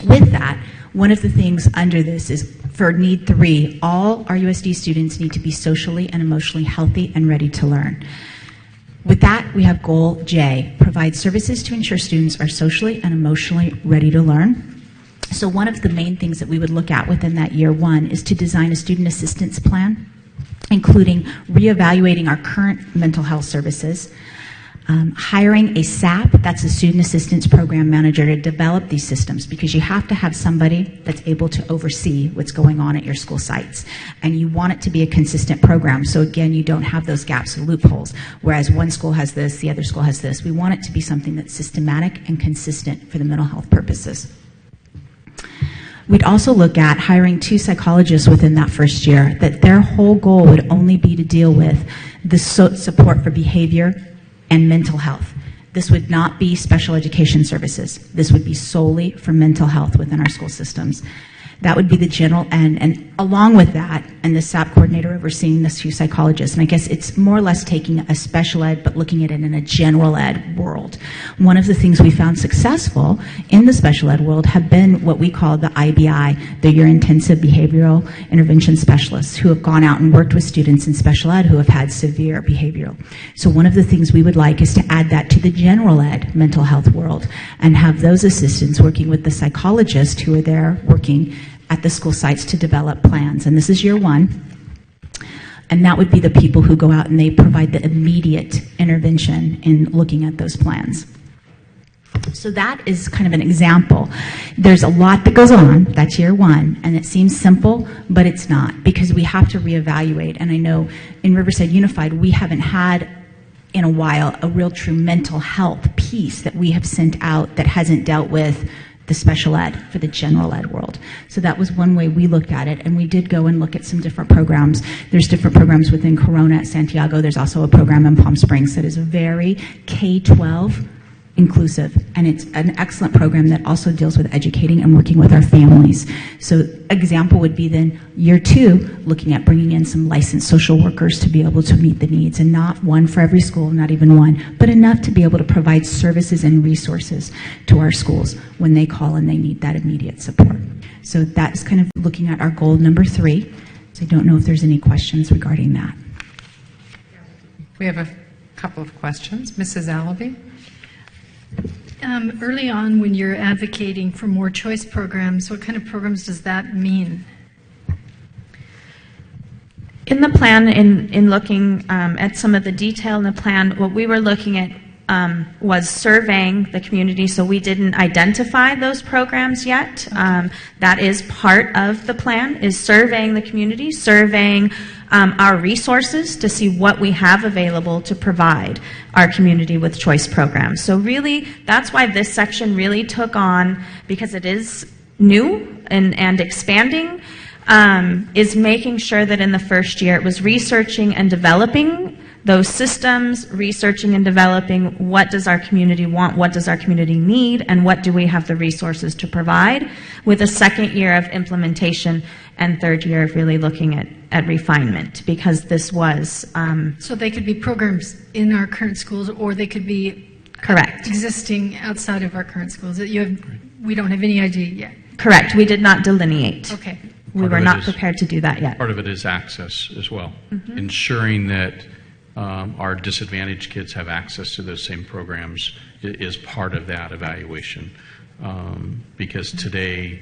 S3: with that, one of the things under this is for need 3, all RUSD students need to be socially and emotionally healthy and ready to learn. With that, we have goal J, provide services to ensure students are socially and emotionally ready to learn. So one of the main things that we would look at within that year 1 is to design a student assistance plan, including reevaluating our current mental health services, hiring a SAP, that's a Student Assistance Program Manager, to develop these systems, because you have to have somebody that's able to oversee what's going on at your school sites. And you want it to be a consistent program, so again, you don't have those gaps and loopholes, whereas one school has this, the other school has this. We want it to be something that's systematic and consistent for the mental health purposes. We'd also look at hiring 2 psychologists within that first year, that their whole goal would only be to deal with the support for behavior and mental health. This would not be special education services. This would be solely for mental health within our school systems. That would be the general end, and along with that, and the SAP coordinator overseeing the 2 psychologists, and I guess it's more or less taking a special ed, but looking at it in a general ed world. One of the things we found successful in the special ed world have been what we call the IBI, your intensive behavioral intervention specialists, who have gone out and worked with students in special ed who have had severe behavioral. So one of the things we would like is to add that to the general ed mental health world, and have those assistants working with the psychologists who are there working at the school sites to develop plans. And this is year 1. And that would be the people who go out and they provide the immediate intervention in looking at those plans. So that is kind of an example. There's a lot that goes on. That's year 1. And it seems simple, but it's not, because we have to reevaluate. And I know in Riverside Unified, we haven't had in a while a real true mental health piece that we have sent out that hasn't dealt with the special ed for the general ed world. So that was one way we looked at it, and we did go and look at some different programs. There's different programs within Corona at Santiago. There's also a program in Palm Springs that is very K-12 inclusive, and it's an excellent program that also deals with educating and working with our families. So example would be then year 2, looking at bringing in some licensed social workers to be able to meet the needs, and not one for every school, not even one, but enough to be able to provide services and resources to our schools when they call and they need that immediate support. So that's kind of looking at our goal number 3. So I don't know if there's any questions regarding that.
S1: We have a couple of questions. Mrs. Allaby?
S6: Early on, when you're advocating for more choice programs, what kind of programs does that mean?
S8: In the plan, in looking at some of the detail in the plan, what we were looking at was surveying the community, so we didn't identify those programs yet. That is part of the plan, is surveying the community, surveying our resources to see what we have available to provide our community with choice programs. So really, that's why this section really took on, because it is new and expanding, is making sure that in the first year it was researching and developing those systems, researching and developing what does our community want, what does our community need, and what do we have the resources to provide, with a second year of implementation and third year of really looking at refinement, because this was
S6: So they could be programs in our current schools, or they could be
S8: correct.
S6: existing outside of our current schools. We don't have any idea yet.
S8: Correct. We did not delineate.
S6: Okay.
S8: We
S2: Part
S8: were
S2: of it
S8: not
S2: is-
S8: prepared to do that yet.
S2: Part of it is access as well, ensuring that our disadvantaged kids have access to those same programs is part of that evaluation. Because today,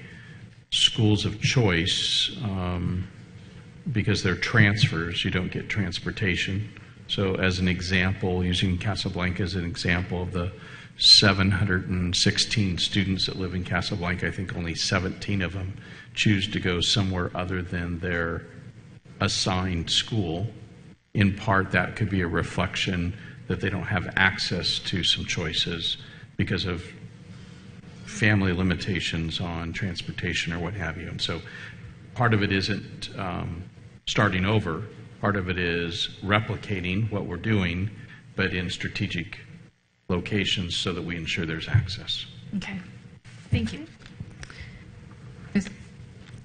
S2: schools of choice, because they're transfers, you don't get transportation. So as an example, using Casablanca as an example of the 716 students that live in Casablanca, I think only 17 of them choose to go somewhere other than their assigned school. In part, that could be a reflection that they don't have access to some choices because of family limitations on transportation or what have you. And so part of it isn't starting over. Part of it is replicating what we're doing, but in strategic locations so that we ensure there's access.
S6: Okay. Thank you.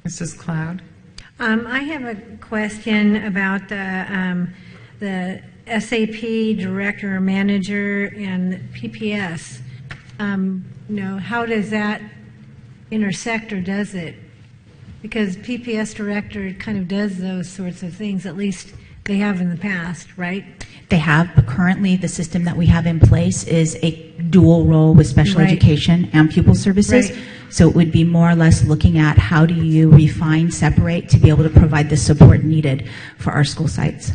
S1: Mrs. Cloud?
S5: I have a question about the SAP director or manager and PPS. How does that intersect, or does it? Because PPS director kind of does those sorts of things, at least they have in the past, right?
S9: They have, but currently the system that we have in place is a dual role with special
S5: Right.
S9: education and pupil services.
S5: Right.
S9: So it would be more or less looking at how do you refine, separate to be able to provide the support needed for our school sites.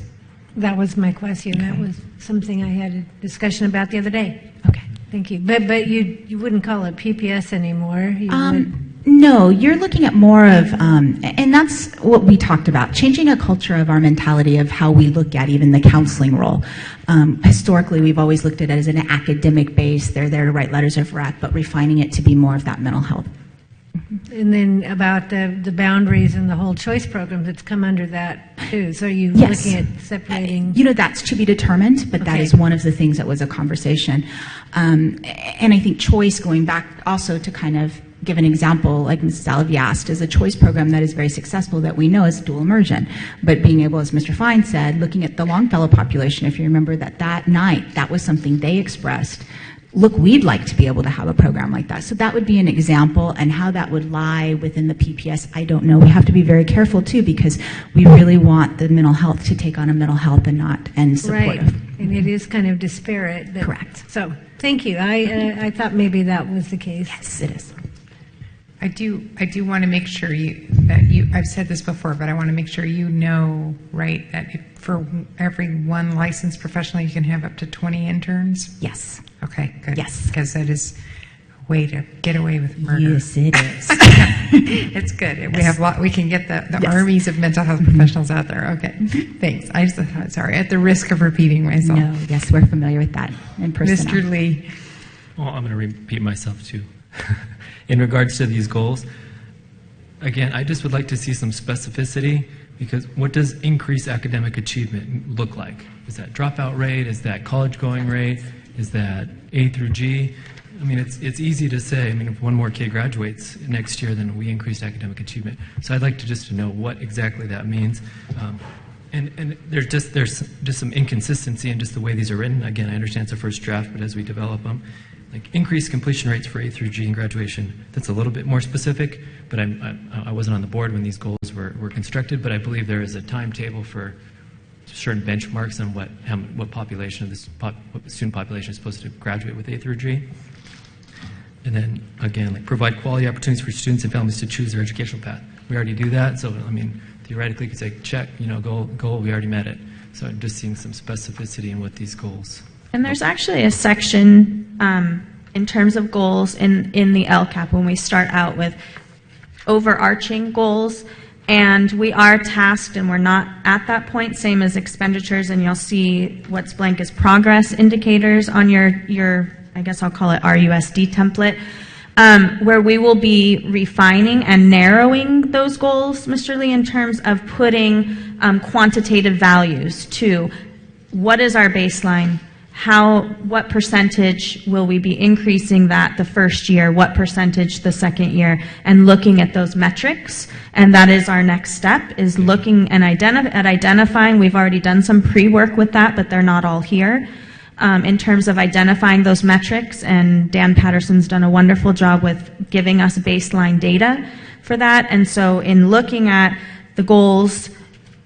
S5: That was my question. That was something I had a discussion about the other day.
S9: Okay.
S5: Thank you. But you wouldn't call it PPS anymore. You would.
S9: No, you're looking at more of, and that's what we talked about, changing a culture of our mentality of how we look at even the counseling role. Historically, we've always looked at it as an academic base. They're there to write letters of rec, but refining it to be more of that mental health.
S5: And then about the boundaries and the whole choice program that's come under that too. So are you
S9: Yes.
S5: looking at separating?
S9: That's to be determined, but that
S5: Okay.
S9: is one of the things that was a conversation. And I think choice, going back also to kind of give an example, like Mrs. Alavi asked, is a choice program that is very successful that we know is dual immersion. But being able, as Mr. Fine said, looking at the Longfellow population, if you remember that night, that was something they expressed. Look, we'd like to be able to have a program like that. So that would be an example, and how that would lie within the PPS, I don't know. We have to be very careful too, because we really want the mental health to take on a mental health and supportive.
S5: Right. And it is kind of disparate. But,
S9: Correct.
S5: So thank you. I thought maybe that was the case.
S9: Yes, it is.
S1: I do want to make sure I've said this before, but I want to make sure you know, right, that for every one licensed professional, you can have up to 20 interns?
S9: Yes.
S1: Okay, good.
S9: Yes.
S1: Because that is a way to get away with murder.
S9: Yes, it is.
S1: It's good. We can get the armies of mental health professionals out there. Okay, thanks. I just thought, sorry, at the risk of repeating myself.
S9: No, yes, we're familiar with that in person.
S1: Mr. Lee.
S7: Well, I'm going to repeat myself too. In regards to these goals, again, I just would like to see some specificity, because what does increased academic achievement look like? Is that dropout rate? Is that college going rate? Is that A through G? I mean, it's easy to say. I mean, if one more kid graduates next year, then we increased academic achievement. So I'd like to know what exactly that means. And there's just some inconsistency in just the way these are written. Again, I understand it's a first draft, but as we develop them, like increased completion rates for A through G in graduation, that's a little bit more specific, but I wasn't on the board when these goals were constructed, but I believe there is a timetable for certain benchmarks on what population of this what student population is supposed to graduate with A through G. And then again, like provide quality opportunities for students and families to choose their educational path. We already do that, so I mean, theoretically, you could say, check, goal, we already met it. So I'm just seeing some specificity in what these goals.
S8: And there's actually a section in terms of goals in the LCAP when we start out with overarching goals. And we are tasked, and we're not at that point, same as expenditures, and you'll see what's blank as progress indicators on your I guess I'll call it RUSD template, where we will be refining and narrowing those goals, Mr. Lee, in terms of putting quantitative values to what is our baseline? What percentage will we be increasing that the first year? What percentage the second year? And looking at those metrics. And that is our next step, is looking and identifying. We've already done some pre-work with that, but they're not all here. In terms of identifying those metrics, and Dan Patterson's done a wonderful job with giving us baseline data for that. And so in looking at the goals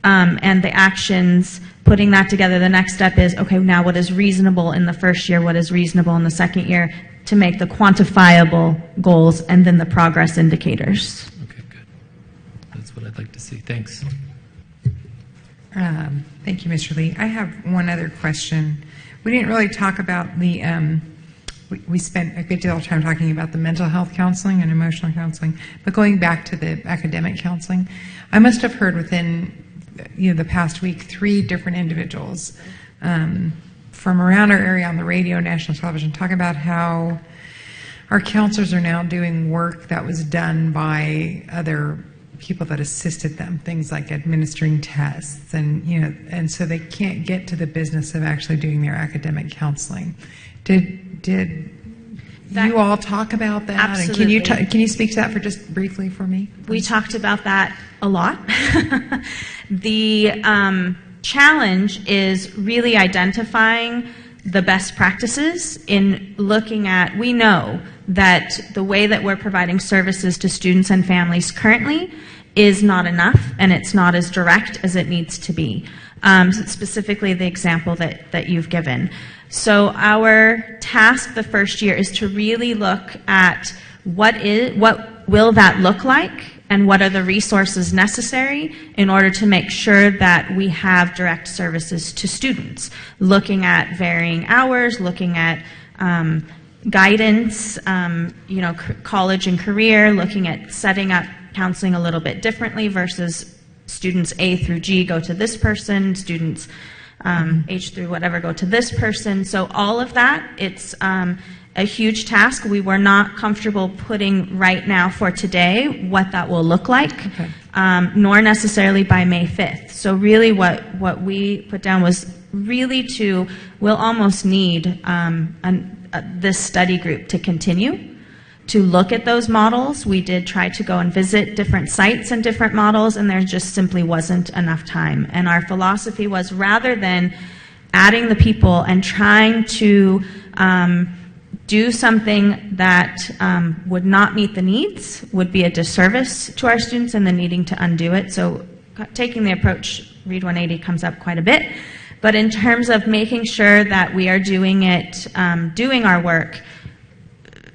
S8: and the actions, putting that together, the next step is, okay, now what is reasonable in the first year, what is reasonable in the second year, to make the quantifiable goals and then the progress indicators.
S7: Okay, good. That's what I'd like to see. Thanks.
S1: Thank you, Mr. Lee. I have one other question. We didn't really talk about the, we spent a good deal of time talking about the mental health counseling and emotional counseling, but going back to the academic counseling, I must have heard within the past week 3 different individuals from around our area on the radio, national television, talk about how our counselors are now doing work that was done by other people that assisted them, things like administering tests, and so they can't get to the business of actually doing their academic counseling. Did you all talk about that?
S8: Absolutely.
S1: And can you speak to that for just briefly for me?
S8: We talked about that a lot. The challenge is really identifying the best practices in looking at, we know that the way that we're providing services to students and families currently is not enough, and it's not as direct as it needs to be. Specifically the example that you've given. So our task the first year is to really look at what will that look like, and what are the resources necessary in order to make sure that we have direct services to students. Looking at varying hours, looking at guidance, college and career, looking at setting up counseling a little bit differently versus students A through G go to this person, students H through whatever go to this person. So all of that, it's a huge task. We were not comfortable putting right now for today what that will look like, nor necessarily by May 5th. So really what we put down was really we'll almost need this study group to continue to look at those models. We did try to go and visit different sites and different models, and there just simply wasn't enough time. And our philosophy was, rather than adding the people and trying to do something that would not meet the needs, would be a disservice to our students, and then needing to undo it. So taking the approach, Read 180 comes up quite a bit. But in terms of making sure that we are doing it, doing our work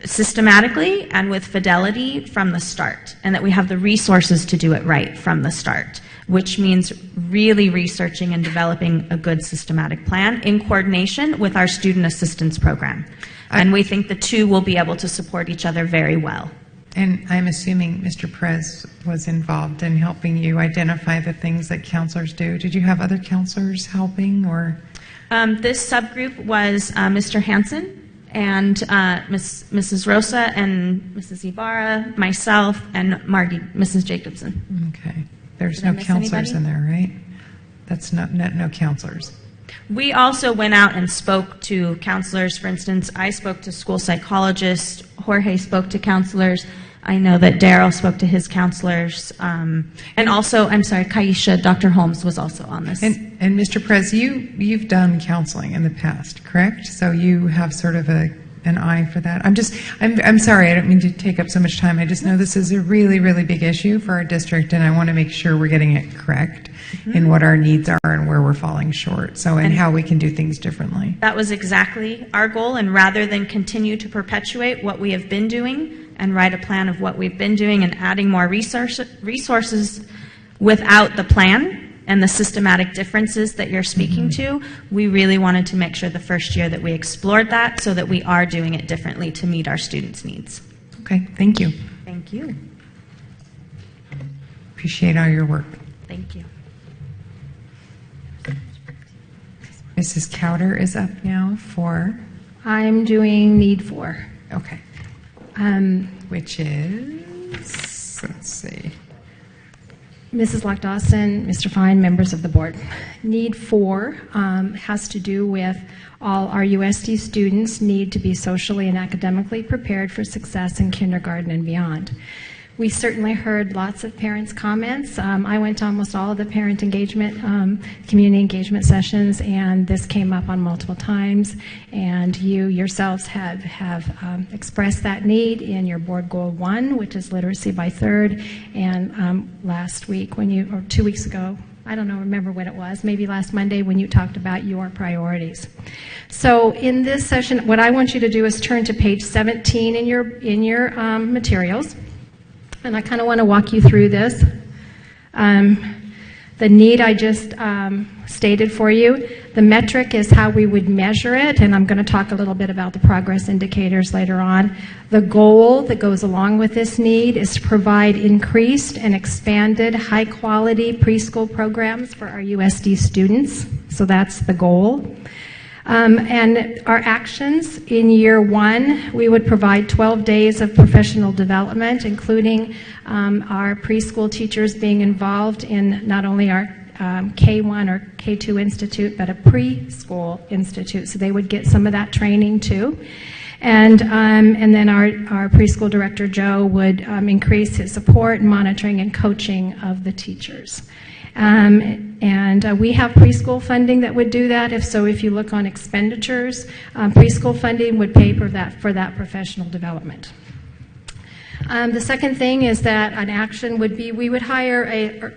S8: systematically and with fidelity from the start, and that we have the resources to do it right from the start, which means really researching and developing a good systematic plan in coordination with our student assistance program. And we think the two will be able to support each other very well.
S1: And I'm assuming Mr. Perez was involved in helping you identify the things that counselors do. Did you have other counselors helping, or?
S8: This subgroup was Mr. Hansen and Mrs. Rosa and Mrs. Ibarra, myself, and Margie, Mrs. Jacobson.
S1: Okay. There's
S8: Did I
S1: no
S8: miss
S1: counselors
S8: anybody?
S1: in there, right? That's no counselors.
S8: We also went out and spoke to counselors. For instance, I spoke to school psychologists. Jorge spoke to counselors. I know that Daryl spoke to his counselors. And also, I'm sorry, Kaisha, Dr. Holmes was also on this.
S1: And Mr. Perez, you've done counseling in the past, correct? So you have sort of an eye for that. I'm sorry, I don't mean to take up so much time. I just know this is a really, really big issue for our district, and I want to make sure we're getting it correct in what our needs are and where we're falling short, and how we can do things differently.
S8: That was exactly our goal, and rather than continue to perpetuate what we have been doing and write a plan of what we've been doing and adding more resources without the plan and the systematic differences that you're speaking to, we really wanted to make sure the first year that we explored that so that we are doing it differently to meet our students' needs.
S1: Okay, thank you.
S8: Thank you.
S1: Appreciate all your work.
S8: Thank you.
S1: Mrs. Cowder is up now for,
S10: I'm doing Need 4.
S1: okay, which is, let's see,
S10: Mrs. Lock-Dawson, Mr. Fine, members of the board. Need 4 has to do with all our USD students need to be socially and academically prepared for success in kindergarten and beyond. We certainly heard lots of parents' comments. I went to almost all of the parent engagement, community engagement sessions, and this came up on multiple times. And you yourselves have expressed that need in your board goal 1, which is literacy by 3rd. And last week, or 2 weeks ago, I don't know, remember when it was, maybe last Monday when you talked about your priorities. So in this session, what I want you to do is turn to page 17 in your materials. And I kind of want to walk you through this. The need I just stated for you, the metric is how we would measure it, and I'm going to talk a little bit about the progress indicators later on. The goal that goes along with this need is to provide increased and expanded high-quality preschool programs for our USD students. So that's the goal. And our actions in year 1, we would provide 12 days of professional development, including our preschool teachers being involved in not only our K1 or K2 institute, but a preschool institute. So they would get some of that training too. And then our preschool director, Joe, would increase his support, monitoring, and coaching of the teachers. We have preschool funding that would do that. If you look on expenditures, preschool funding would pay for that professional development. The second thing is that an action would be we would hire a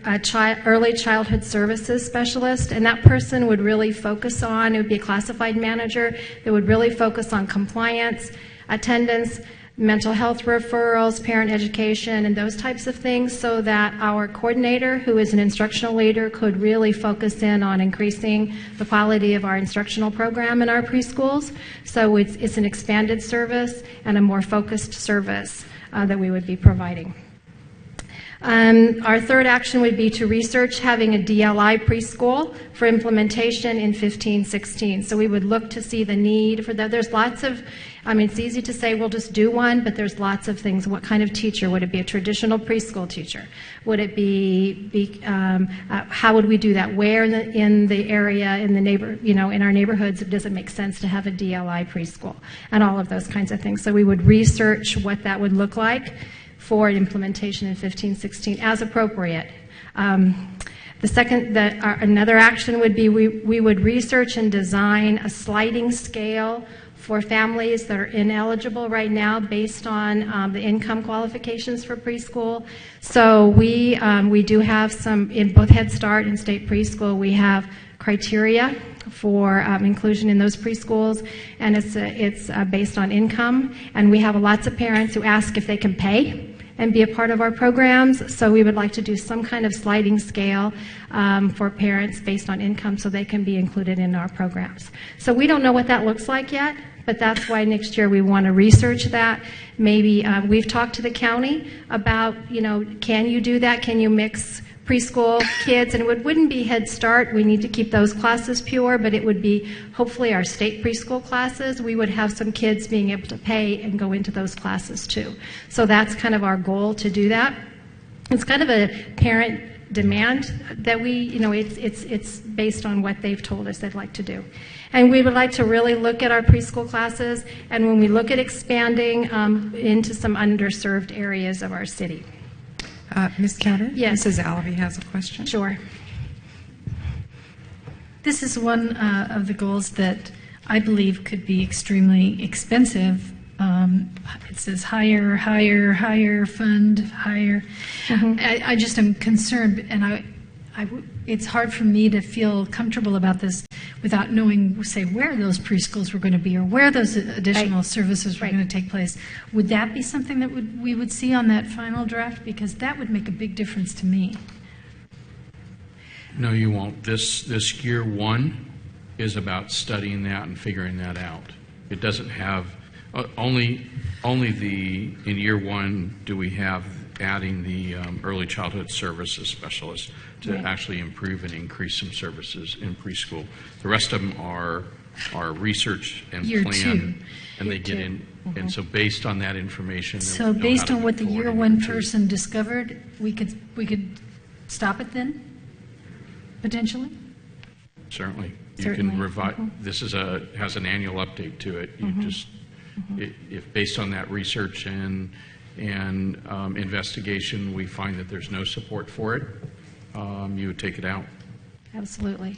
S10: early childhood services specialist, and that person would really focus on, it would be a classified manager that would really focus on compliance, attendance, mental health referrals, parent education, and those types of things, so that our coordinator, who is an instructional leader, could really focus in on increasing the quality of our instructional program in our preschools. So it's an expanded service and a more focused service that we would be providing. Our third action would be to research having a DLI preschool for implementation in 15-16. So we would look to see the need for that. There's lots of, it's easy to say we'll just do one, but there's lots of things. What kind of teacher? Would it be a traditional preschool teacher? Would it be how would we do that? Where in the area, in the in our neighborhoods, does it make sense to have a DLI preschool? And all of those kinds of things. So we would research what that would look like for implementation in 15-16 as appropriate. Another action would be we would research and design a sliding scale for families that are ineligible right now based on the income qualifications for preschool. So we do have some, in both Head Start and state preschool, we have criteria for inclusion in those preschools, and it's based on income. And we have lots of parents who ask if they can pay and be a part of our programs. So we would like to do some kind of sliding scale for parents based on income so they can be included in our programs. So we don't know what that looks like yet, but that's why next year we want to research that. Maybe we've talked to the county about, can you do that? Can you mix preschool kids? And it wouldn't be Head Start. We need to keep those classes pure, but it would be hopefully our state preschool classes. We would have some kids being able to pay and go into those classes too. So that's kind of our goal, to do that. It's kind of a parent demand that it's based on what they've told us they'd like to do. And we would like to really look at our preschool classes, and when we look at expanding into some underserved areas of our city.
S1: Ms. Counter?
S10: Yes.
S1: Mrs. Alvey has a question.
S10: Sure.
S6: This is one of the goals that I believe could be extremely expensive. It says higher, higher, higher, fund, higher.
S10: Mm-hmm.
S6: I just am concerned, and it's hard for me to feel comfortable about this without knowing, say, where those preschools were going to be or where those additional services were going to take place. Would that be something that we would see on that final draft? Because that would make a big difference to me.
S2: No, you won't. This year 1 is about studying that and figuring that out. It doesn't have only in year 1 do we have adding the early childhood services specialist to actually improve and increase some services in preschool. The rest of them are research and
S6: year
S2: plan,
S6: 2.
S2: and they get in. Mm-hmm. And so based on that information,
S6: so based on what the year 1 person discovered, we could stop it then, potentially?
S2: Certainly. You
S6: Certainly.
S2: can revise, this is has an annual update to it. You just, if based on that research and investigation, we find that there's no support for it, you would take it out.
S10: Absolutely.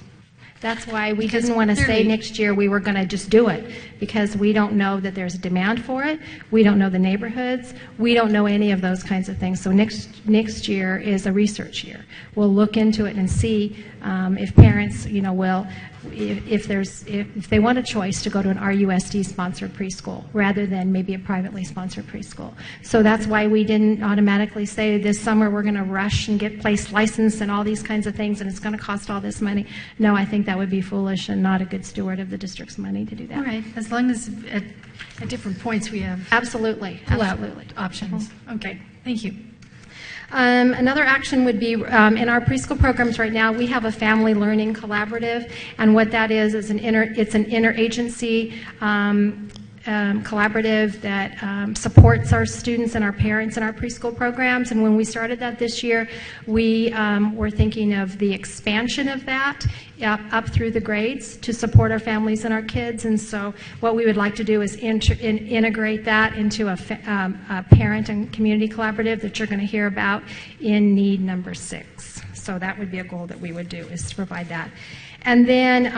S10: That's why we didn't want to say next year we were going to just do it, because we don't know that there's a demand for it. We don't know the neighborhoods. We don't know any of those kinds of things. So next year is a research year. We'll look into it and see if parents, will, if they want a choice to go to an RUSD-sponsored preschool rather than maybe a privately sponsored preschool. So that's why we didn't automatically say this summer we're going to rush and get place license and all these kinds of things, and it's going to cost all this money. No, I think that would be foolish and not a good steward of the district's money to do that.
S6: All right, as long as at different points we have
S10: Absolutely.
S6: pull-out options. Okay, thank you.
S10: Another action would be in our preschool programs right now, we have a family learning collaborative, and what that is it's an interagency collaborative that supports our students and our parents in our preschool programs. And when we started that this year, we were thinking of the expansion of that up through the grades to support our families and our kids. And so what we would like to do is integrate that into a parent and community collaborative that you're going to hear about in need number 6. So that would be a goal that we would do, is to provide that. And then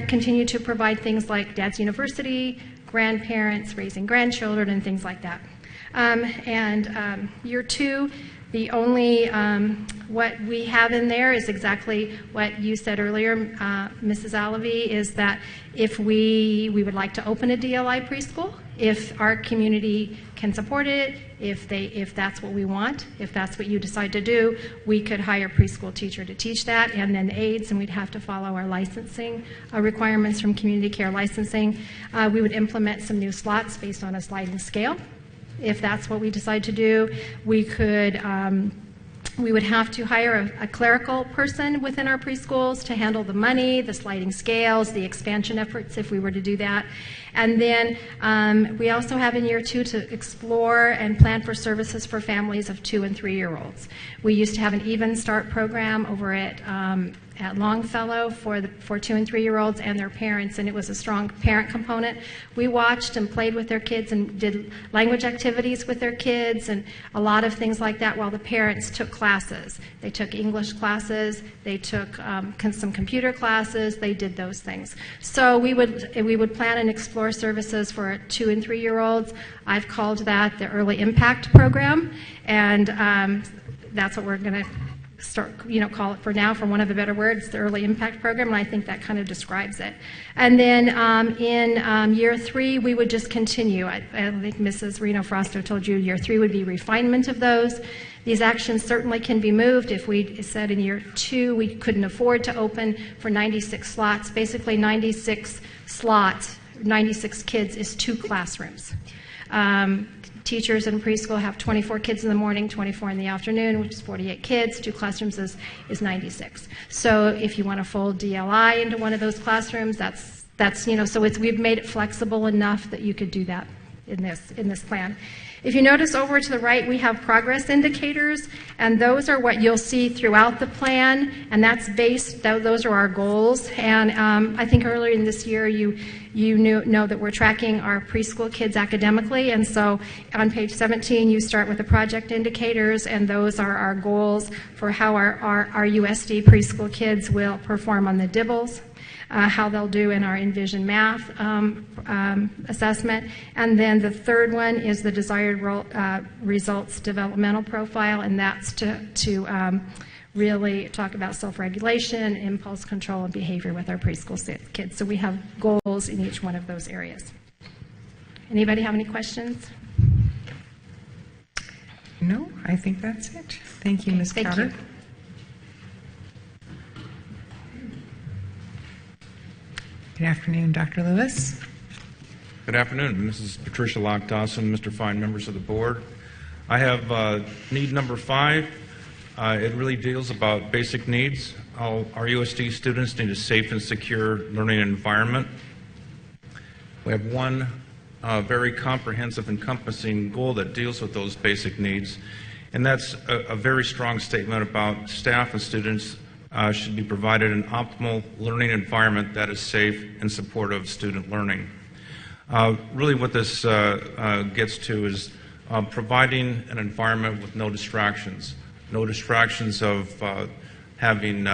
S10: continue to provide things like Dad's University, grandparents, raising grandchildren, and things like that. Year 2, the only, what we have in there is exactly what you said earlier, Mrs. Alavi, is that if we would like to open a DLI preschool, if our community can support it, if that's what we want, if that's what you decide to do, we could hire a preschool teacher to teach that, and then aides, and we'd have to follow our licensing requirements from community care licensing. We would implement some new slots based on a sliding scale. If that's what we decide to do, we could we would have to hire a clerical person within our preschools to handle the money, the sliding scales, the expansion efforts if we were to do that. And then we also have in year 2 to explore and plan for services for families of 2- and 3-year-olds. We used to have an Even Start program over at Longfellow for 2- and 3-year-olds and their parents, and it was a strong parent component. We watched and played with their kids and did language activities with their kids and a lot of things like that while the parents took classes. They took English classes, they took some computer classes, they did those things. So we would plan and explore services for 2- and 3-year-olds. I've called that the Early Impact Program, and that's what we're going to call it for now, for one of the better words, the Early Impact Program, and I think that kind of describes it. And then in year 3, we would just continue. I think Mrs. Reno-Frosto told you year 3 would be refinement of those. These actions certainly can be moved. If we said in year 2 we couldn't afford to open for 96 slots, basically 96 slots, 96 kids is 2 classrooms. Teachers in preschool have 24 kids in the morning, 24 in the afternoon, which is 48 kids. 2 classrooms is 96. So if you want to fold DLI into one of those classrooms, that's so we've made it flexible enough that you could do that in this plan. If you notice over to the right, we have progress indicators, and those are what you'll see throughout the plan, and that's those are our goals. And I think earlier in this year, you know that we're tracking our preschool kids academically, and so on page 17, you start with the project indicators, and those are our goals for how our USD preschool kids will perform on the DIBELS. How they'll do in our Envision Math assessment. And then the third one is the desired results developmental profile, and that's to really talk about self-regulation, impulse control, and behavior with our preschool kids. So we have goals in each one of those areas. Anybody have any questions?
S1: No, I think that's it. Thank you, Ms. Crowder.
S10: Thank you.
S1: Good afternoon, Dr. Lewis.
S11: Good afternoon, Mrs. Patricia Lock-Dawson, Mr. Fine, members of the board. I have need number 5. It really deals about basic needs. Our USD students need a safe and secure learning environment. We have one very comprehensive, encompassing goal that deals with those basic needs, And that's a very strong statement about staff and students should be provided an optimal learning environment that is safe and supportive of student learning. Really what this gets to is providing an environment with no distractions of having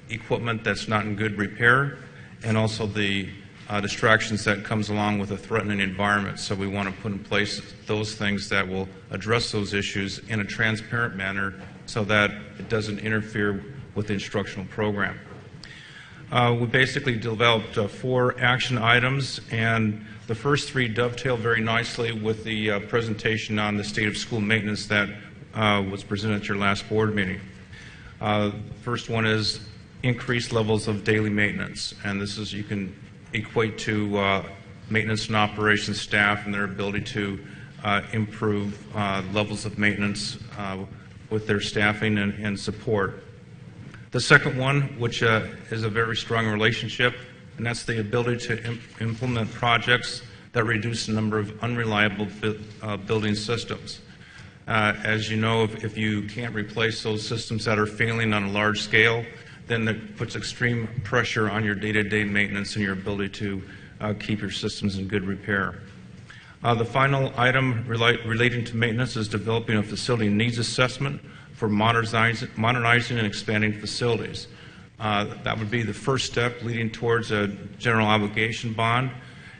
S11: equipment that's not in good repair, and also the distractions that comes along with a threatening environment. So we want to put in place those things that will address those issues in a transparent manner so that it doesn't interfere with the instructional program. We basically developed 4 action items, and the first 3 dovetail very nicely with the presentation on the state of school maintenance that was presented at your last board meeting. First one is increased levels of daily maintenance, and this is, you can equate to maintenance and operations staff and their ability to improve levels of maintenance with their staffing and support. The second one, which is a very strong relationship, and that's the ability to implement projects that reduce the number of unreliable building systems. As you know, if you can't replace those systems that are failing on a large scale, then that puts extreme pressure on your day-to-day maintenance and your ability to keep your systems in good repair. The final item relating to maintenance is developing a facility needs assessment for modernizing and expanding facilities. That would be the first step leading towards a general obligation bond.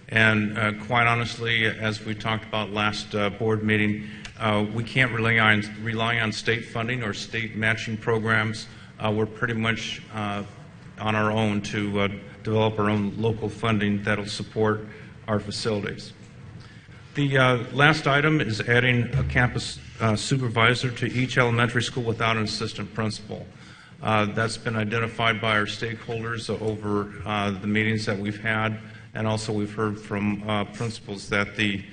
S11: And quite honestly, as we talked about last board meeting, we can't rely on state funding or state matching programs. We're pretty much on our own to develop our own local funding that'll support our facilities. The last item is adding a campus supervisor to each elementary school without an assistant principal. That's been identified by our stakeholders over the meetings that we've had, and also we've heard from principals that the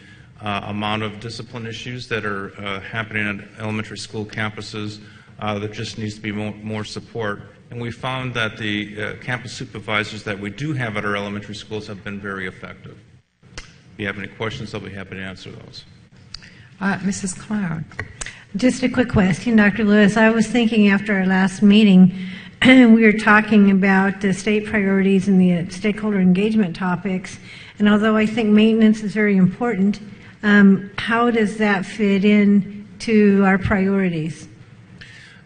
S11: amount of discipline issues that are happening at elementary school campuses, there just needs to be more support. And we found that the campus supervisors that we do have at our elementary schools have been very effective. If you have any questions, I'll be happy to answer those.
S1: Mrs. Cloud.
S5: Just a quick question, Dr. Lewis. I was thinking after our last meeting, we were talking about the state priorities and the stakeholder engagement topics, and although I think maintenance is very important, how does that fit in to our priorities?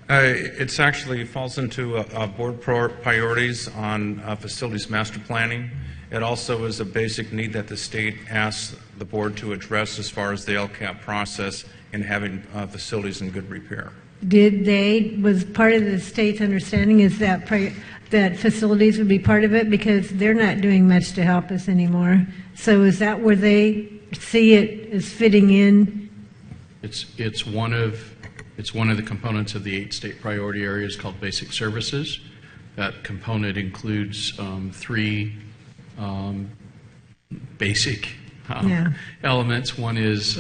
S11: It actually falls into board priorities on facilities master planning. It also is a basic need that the state asks the board to address as far as the LCAP process and having facilities in good repair.
S5: Was part of the state's understanding is that that facilities would be part of it, because they're not doing much to help us anymore. So is that where they see it as fitting in?
S2: It's one of the components of the 8 state priority areas called basic services. That component includes 3 basic elements. One is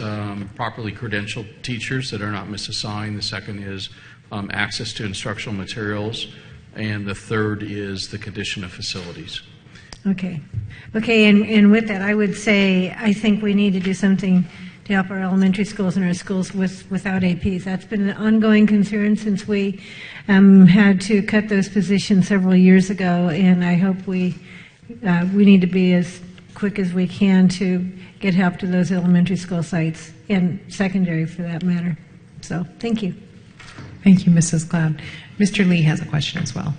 S2: properly credentialed teachers that are not misassigned. The second is access to instructional materials. And the third is the condition of facilities.
S5: Okay, and with that, I would say I think we need to do something to help our elementary schools and our schools without APs. That's been an ongoing concern since we had to cut those positions several years ago, and I hope we need to be as quick as we can to get help to those elementary school sites, and secondary for that matter. So, thank you.
S1: Thank you, Mrs. Cloud. Mr. Lee has a question as well.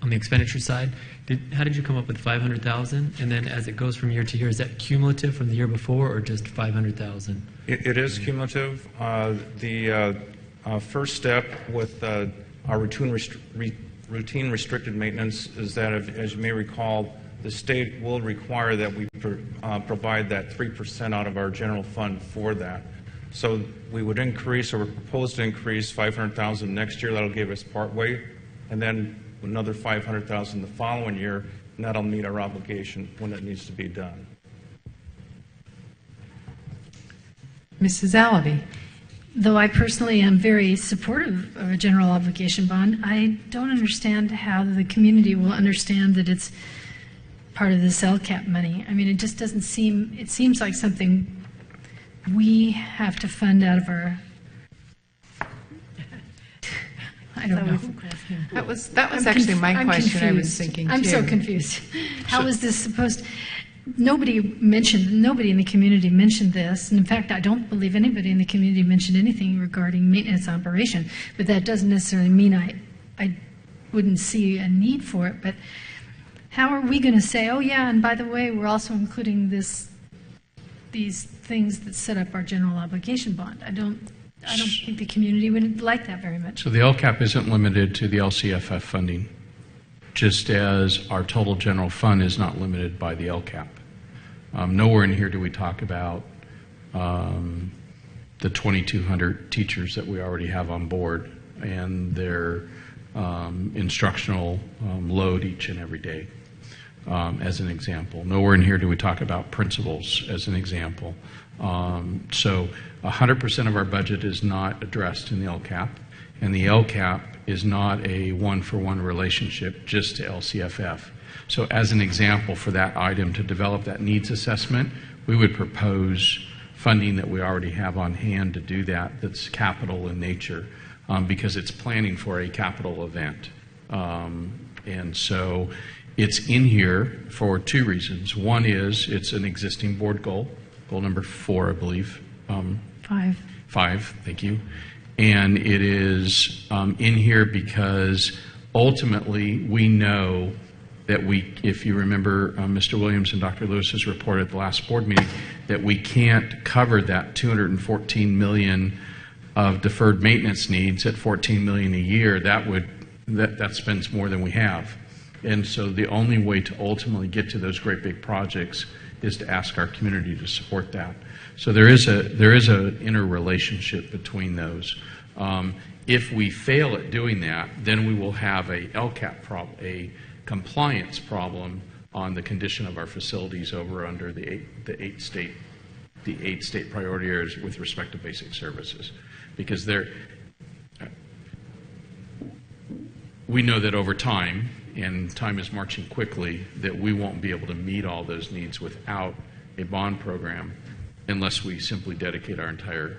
S7: On the expenditure side, how did you come up with 500,000? And then as it goes from year to year, is that cumulative from the year before or just 500,000?
S11: It is cumulative. The first step with our routine restricted maintenance is that, as you may recall, the state will require that we provide that 3% out of our general fund for that. So we would increase, or propose to increase, 500,000 next year. That'll give us partway, and then another 500,000 the following year, and that'll meet our obligation when it needs to be done.
S1: Mrs. Alavi.
S6: Though I personally am very supportive of a general obligation bond, I don't understand how the community will understand that it's part of this LCAP money. I mean, it just doesn't seem, it seems like something we have to fund out of our, I don't know.
S1: That was
S6: I'm
S1: actually my
S6: I'm
S1: question I was
S6: confused.
S1: thinking,
S6: I'm so
S1: too.
S6: confused. How is this supposed, nobody in the community mentioned this, and in fact, I don't believe anybody in the community mentioned anything regarding maintenance operation, but that doesn't necessarily mean I wouldn't see a need for it, but how are we going to say, oh yeah, and by the way, we're also including these things that set up our general obligation bond? I don't think the community would like that very much.
S2: So the LCAP isn't limited to the LCFF funding, just as our total general fund is not limited by the LCAP. Nowhere in here do we talk about the 2,200 teachers that we already have on board and their instructional load each and every day, as an example. Nowhere in here do we talk about principals, as an example. So 100% of our budget is not addressed in the LCAP, and the LCAP is not a one-for-one relationship just to LCFF. So as an example for that item, to develop that needs assessment, we would propose funding that we already have on hand to do that, that's capital in nature, because it's planning for a capital event. And so it's in here for two reasons. One is it's an existing board goal number 4, I believe. 5, thank you. And it is in here because ultimately we know that if you remember Mr. Williams and Dr. Lewis's report at the last board meeting, that we can't cover that $214 million of deferred maintenance needs at $14 million a year. That spends more than we have. And so the only way to ultimately get to those great big projects is to ask our community to support that. So there is an interrelationship between those. If we fail at doing that, then we will have a LCAP problem, a compliance problem on the condition of our facilities over under the eight state priority areas with respect to basic services, because we know that over time, and time is marching quickly, that we won't be able to meet all those needs without a bond program unless we simply dedicate our entire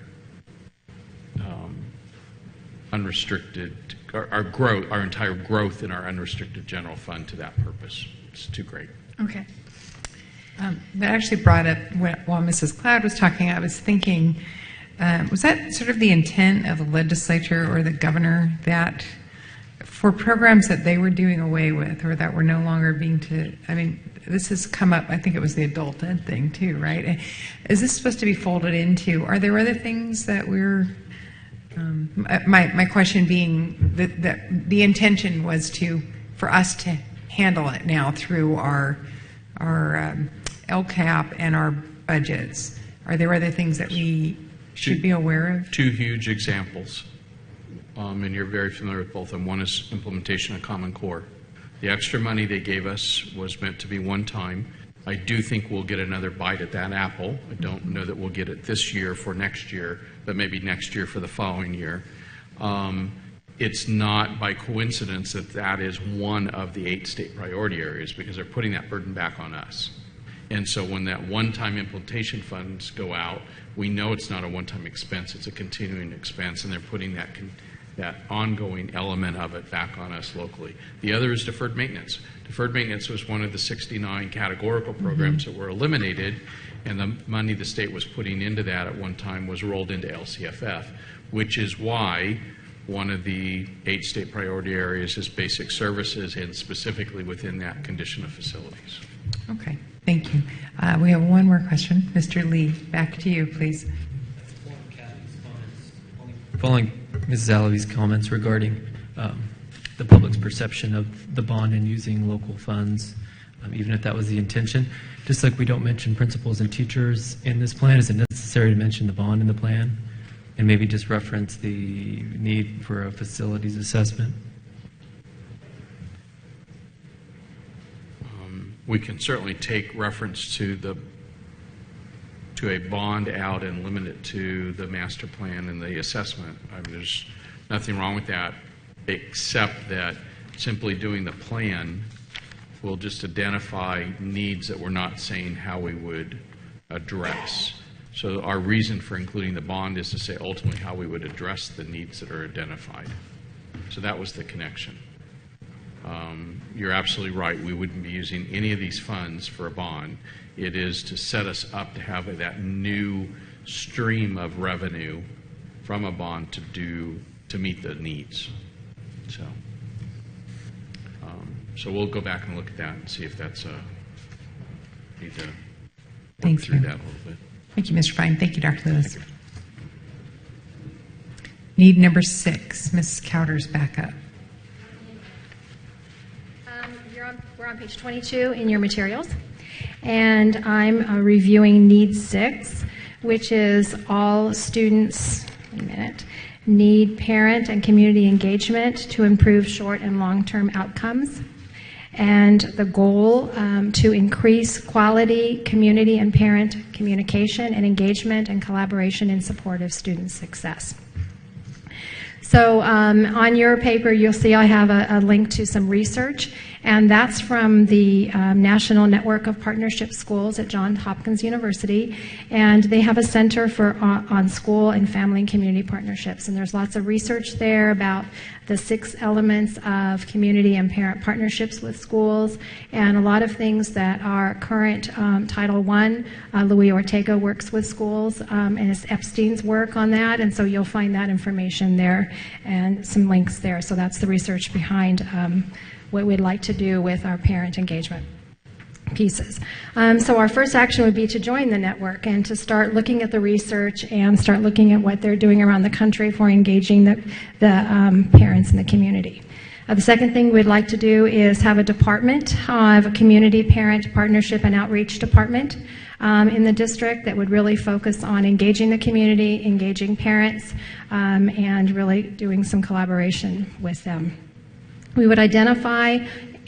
S2: our entire growth in our unrestricted general fund to that purpose. It's too great.
S6: Okay.
S1: That actually brought up, while Mrs. Cloud was talking, I was thinking, was that sort of the intent of the legislature or the governor, that for programs that they were doing away with or that were no longer this has come up, I think it was the adult ed thing too, right? Is this supposed to be folded into, are there other things that we're, my question being that the intention was for us to handle it now through our LCAP and our budgets. Are there other things that we should be aware of?
S2: Two huge examples, and you're very familiar with both of them. One is implementation of Common Core. The extra money they gave us was meant to be one time. I do think we'll get another bite at that apple. I don't know that we'll get it this year for next year, but maybe next year for the following year. It's not by coincidence that is one of the 8 state priority areas, because they're putting that burden back on us. And so when that one-time implementation funds go out, we know it's not a one-time expense, it's a continuing expense, and they're putting that ongoing element of it back on us locally. The other is deferred maintenance. Deferred maintenance was one of the 69 categorical programs that were eliminated, and the money the state was putting into that at one time was rolled into LCFF, which is why one of the 8 state priority areas is basic services, and specifically within that, condition of facilities.
S1: Okay, thank you. We have one more question. Mr. Lee, back to you, please.
S7: Following Mrs. Allaby's comments regarding the public's perception of the bond and using local funds, even if that was the intention, just like we don't mention principals and teachers in this plan, is it necessary to mention the bond in the plan and maybe just reference the need for a facilities assessment?
S2: We can certainly take reference to a bond out and limit it to the master plan and the assessment. I mean, there's nothing wrong with that, except that simply doing the plan will just identify needs that we're not saying how we would address. So our reason for including the bond is to say ultimately how we would address the needs that are identified. So that was the connection. You're absolutely right. We wouldn't be using any of these funds for a bond. It is to set us up to have that new stream of revenue from a bond to meet the needs. So we'll go back and look at that and see if that's need to work through that a little bit.
S1: Thank you, Mr. Fine. Thank you, Dr. Lewis. Need number 6. Mrs. Cowder's back up.
S10: We're on page 22 in your materials, and I'm reviewing need 6, which is all students, need parent and community engagement to improve short and long-term outcomes. And the goal to increase quality community and parent communication and engagement and collaboration in support of student success. So on your paper, you'll see I have a link to some research, and that's from the National Network of Partnership Schools at Johns Hopkins University, and they have a center for on school and family and community partnerships, and there's lots of research there about the 6 elements of community and parent partnerships with schools, and a lot of things that are current Title I. Louis Ortega works with schools, and it's Epstein's work on that, and so you'll find that information there and some links there. So that's the research behind what we'd like to do with our parent engagement pieces. So our first action would be to join the network and to start looking at the research and start looking at what they're doing around the country for engaging the parents in the community. The second thing we'd like to do is have a department, have a community parent partnership and outreach department in the district that would really focus on engaging the community, engaging parents, and really doing some collaboration with them. We would identify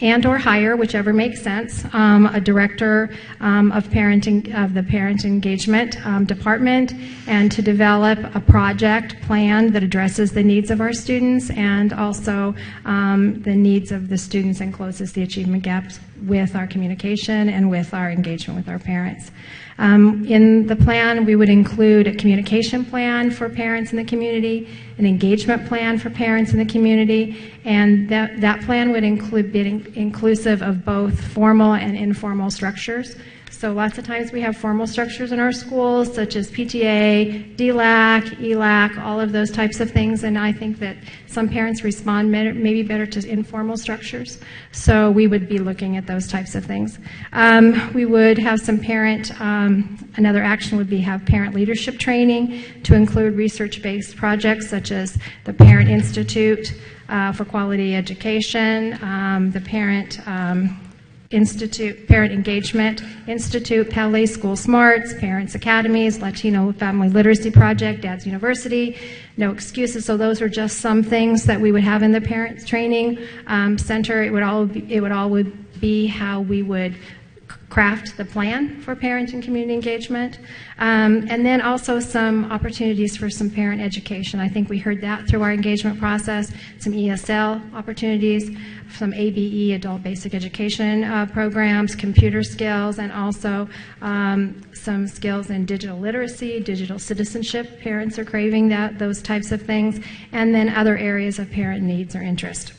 S10: and or hire, whichever makes sense, a director of the parent engagement department, and to develop a project plan that addresses the needs of our students and also the needs of the students and closes the achievement gaps with our communication and with our engagement with our parents. In the plan, we would include a communication plan for parents in the community, an engagement plan for parents in the community, and that plan would include being inclusive of both formal and informal structures. So lots of times we have formal structures in our schools, such as PTA, DLAC, ELAC, all of those types of things, and I think that some parents respond maybe better to informal structures. So we would be looking at those types of things. We would have some another action would be have parent leadership training to include research-based projects such as the Parent Institute for Quality Education, the Parent Engagement Institute, Pele School Smarts, Parents Academies, Latino Family Literacy Project, Dad's University, No Excuses. So those are just some things that we would have in the Parents Training Center. It would all be how we would craft the plan for parent and community engagement, and then also some opportunities for some parent education. I think we heard that through our engagement process, some ESL opportunities, some ABE, Adult Basic Education programs, computer skills, and also some skills in digital literacy, digital citizenship. Parents are craving those types of things, and then other areas of parent needs or interest.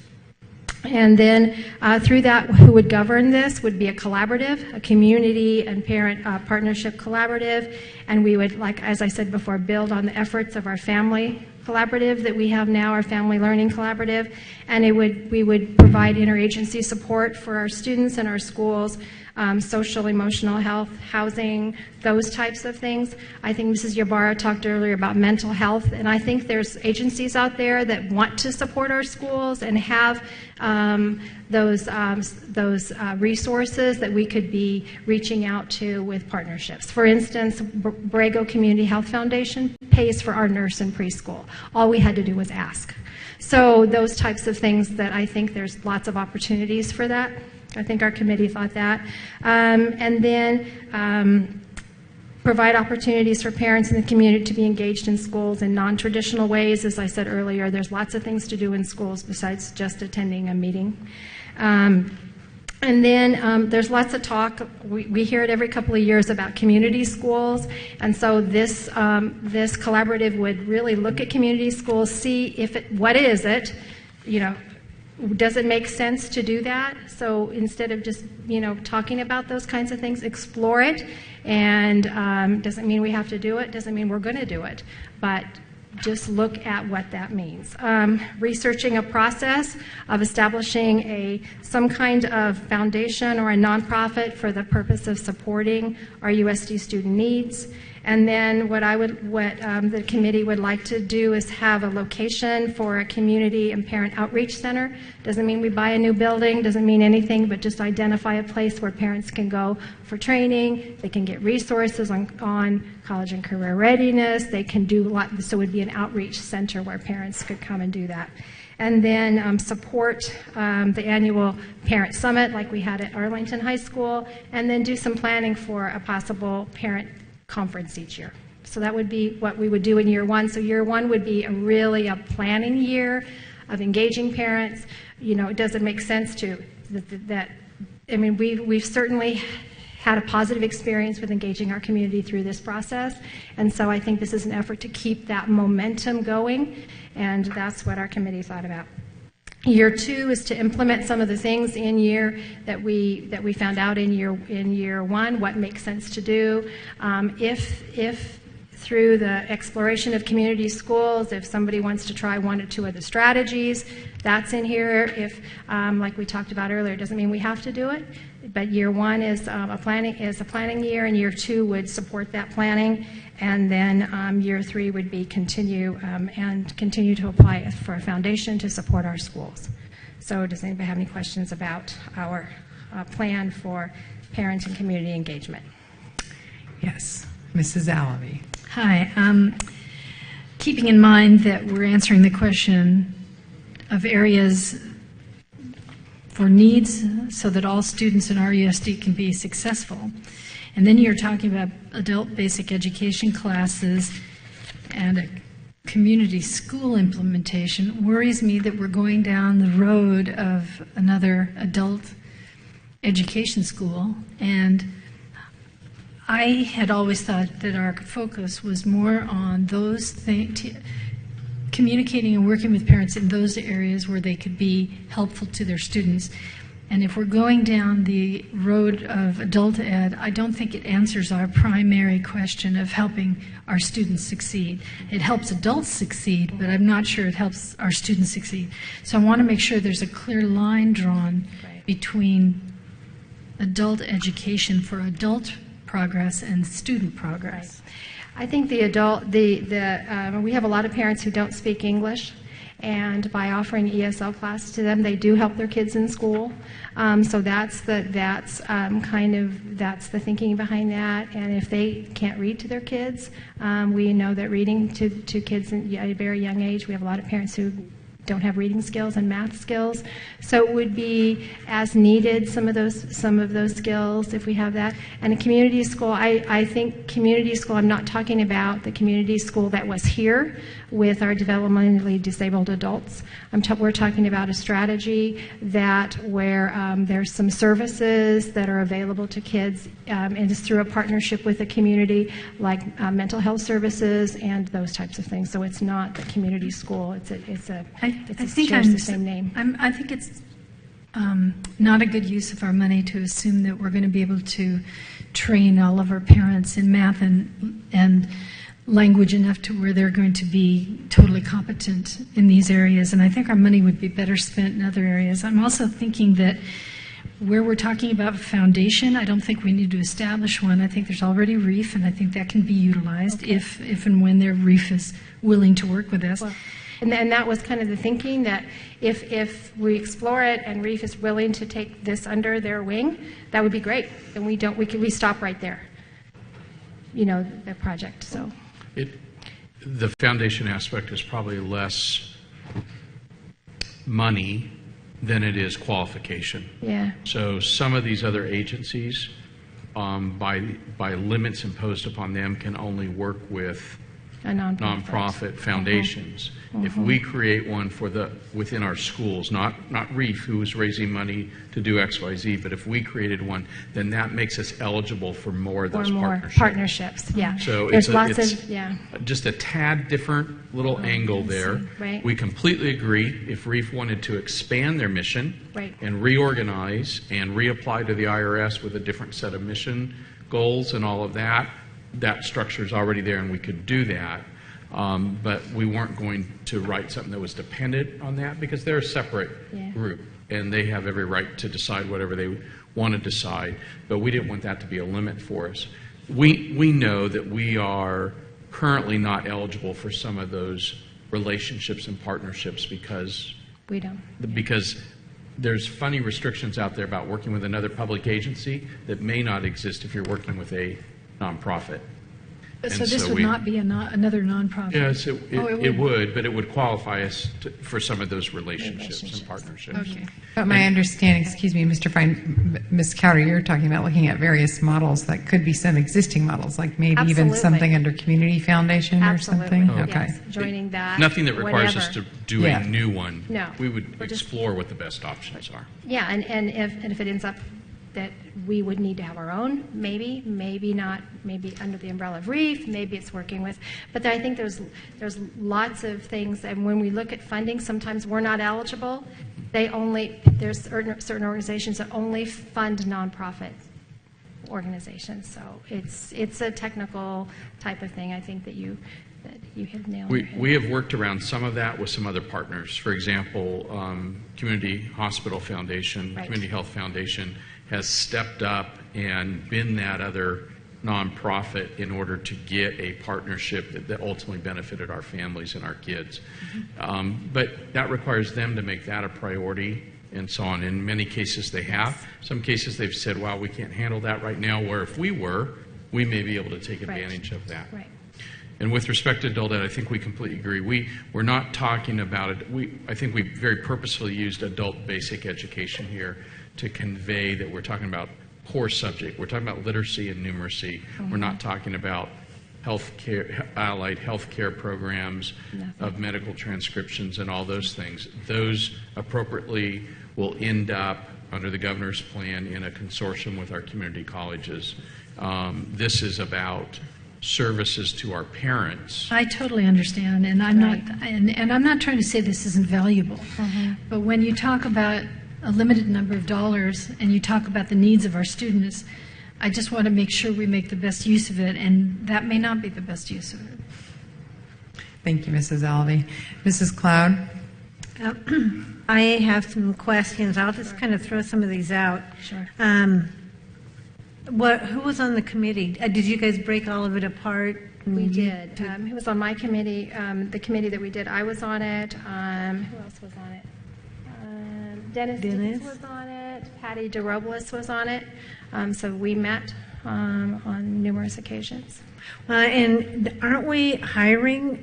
S10: And then through that, who would govern this would be a collaborative, a community and parent partnership collaborative, and we would, like as I said before, build on the efforts of our family collaborative that we have now, our Family Learning Collaborative, and we would provide interagency support for our students and our schools, social, emotional health, housing, those types of things. I think Mrs. Ybarra talked earlier about mental health, and I think there's agencies out there that want to support our schools and have those resources that we could be reaching out to with partnerships. For instance, Borrego Community Health Foundation pays for our nurse in preschool. All we had to do was ask. So those types of things that I think there's lots of opportunities for that. I think our committee thought that. And then provide opportunities for parents in the community to be engaged in schools in non-traditional ways. As I said earlier, there's lots of things to do in schools besides just attending a meeting. And then there's lots of talk, we hear it every couple of years about community schools, and so this collaborative would really look at community schools, see what is it, does it make sense to do that? So instead of just, talking about those kinds of things, explore it, and doesn't mean we have to do it, doesn't mean we're going to do it, but just look at what that means. Researching a process of establishing some kind of foundation or a nonprofit for the purpose of supporting our USD student needs. And then what the committee would like to do is have a location for a community and parent outreach center. Doesn't mean we buy a new building, doesn't mean anything, but just identify a place where parents can go for training. They can get resources on college and career readiness. They can do so it would be an outreach center where parents could come and do that. And then support the annual parent summit like we had at Arlington High School, and then do some planning for a possible parent conference each year. So that would be what we would do in year one. So year one would be really a planning year of engaging parents. It doesn't make sense we've certainly had a positive experience with engaging our community through this process, and so I think this is an effort to keep that momentum going, and that's what our committee thought about. Year two is to implement some of the things in year that we found out in year one, what makes sense to do. If through the exploration of community schools, if somebody wants to try one or two of the strategies, that's in here. If, like we talked about earlier, it doesn't mean we have to do it, but year one is a planning year, and year two would support that planning. And then year three would be continue to apply it for a foundation to support our schools. So does anybody have any questions about our plan for parent and community engagement?
S1: Yes, Mrs. Alavi.
S6: Hi. Keeping in mind that we're answering the question of areas for needs so that all students in RUSD can be successful. And then you're talking about adult basic education classes and a community school implementation. Worries me that we're going down the road of another adult education school. And I had always thought that our focus was more on those things, communicating and working with parents in those areas where they could be helpful to their students. And if we're going down the road of adult ed, I don't think it answers our primary question of helping our students succeed. It helps adults succeed, but I'm not sure it helps our students succeed. So I want to make sure there's a clear line drawn between adult education for adult progress and student progress.
S10: I think we have a lot of parents who don't speak English, and by offering ESL class to them, they do help their kids in school. So that's the thinking behind that. And if they can't read to their kids, we know that reading to kids at a very young age, we have a lot of parents who don't have reading skills and math skills. So it would be as needed, some of those skills, if we have that. And a community school, I think community school, I'm not talking about the community school that was here with our developmentally disabled adults. We're talking about a strategy where there's some services that are available to kids, and it's through a partnership with the community, like mental health services and those types of things. So it's not the community school. It shares the same name.
S6: I think it's not a good use of our money to assume that we're going to be able to train all of our parents in math and language enough to where they're going to be totally competent in these areas. And I think our money would be better spent in other areas. I'm also thinking that where we're talking about foundation, I don't think we need to establish one. I think there's already REEF, and I think that can be utilized if and when their REEF is willing to work with us.
S10: Well, and that was kind of the thinking, that if we explore it and REEF is willing to take this under their wing, that would be great. And we stop right there, the project. So
S2: the foundation aspect is probably less money than it is qualification.
S10: Yeah.
S2: So some of these other agencies, by limits imposed upon them, can only work with
S10: A nonprofit.
S2: foundations. If we create one within our schools, not REEF, who is raising money to do XYZ, but if we created one, then that makes us eligible for more of those
S10: partnerships. Yeah.
S2: So
S10: there's
S2: it's just a tad different little angle there.
S10: Right.
S2: We completely agree. If REEF wanted to expand their mission and reorganize and reapply to the IRS with a different set of mission goals and all of that, that structure is already there and we could do that. But we weren't going to write something that was dependent on that because they're a separate group and they have every right to decide whatever they want to decide. But we didn't want that to be a limit for us. We know that we are currently not eligible for some of those relationships and partnerships because there's funny restrictions out there about working with another public agency that may not exist if you're working with a nonprofit.
S6: So this would not be another nonprofit?
S2: Yes, it would, but it would qualify us for some of those relationships and partnerships.
S1: Okay. But my understanding, excuse me, Mr. Fine, Ms. Cowder, you're talking about looking at various models that could be some existing models, like maybe even something under Community Foundation or something? Okay.
S10: Yes. Joining that.
S2: Nothing that requires us to do a new one.
S10: No.
S2: We would explore what the best options are.
S10: Yeah, and if it ends up that we would need to have our own, maybe not, maybe under the umbrella of REEF, maybe it's working with, but I think there's lots of things, and when we look at funding, sometimes we're not eligible. There's certain organizations that only fund nonprofit organizations, so it's a technical type of thing. I think that you hit the nail on the head.
S2: We have worked around some of that with some other partners. For example, Community Hospital Foundation, Community Health Foundation has stepped up and been that other nonprofit in order to get a partnership that ultimately benefited our families and our kids. But that requires them to make that a priority and so on. In many cases they have. Some cases they've said, wow, we can't handle that right now, where if we were, we may be able to take advantage of that.
S10: Right.
S2: And with respect to adult ed, I think we completely agree. We're not talking about it. I think we very purposefully used adult basic education here to convey that we're talking about core subject. We're talking about literacy and numeracy. We're not talking about allied health care programs of medical transcriptions and all those things. Those appropriately will end up under the governor's plan in a consortium with our community colleges. This is about services to our parents.
S6: I totally understand, and I'm not, and I'm not trying to say this isn't valuable. But when you talk about a limited number of dollars and you talk about the needs of our students, I just want to make sure we make the best use of it, and that may not be the best use of it.
S1: Thank you, Mrs. Alvey. Mrs. Cloud?
S5: I have some questions. I'll just kind of throw some of these out.
S10: Sure.
S5: Who was on the committee? Did you guys break all of it apart?
S10: We did. Who was on my committee? The committee that we did, I was on it. Who else was on it? Dennis was on it. Patty DeRobles was on it. So we met on numerous occasions.
S5: And aren't we hiring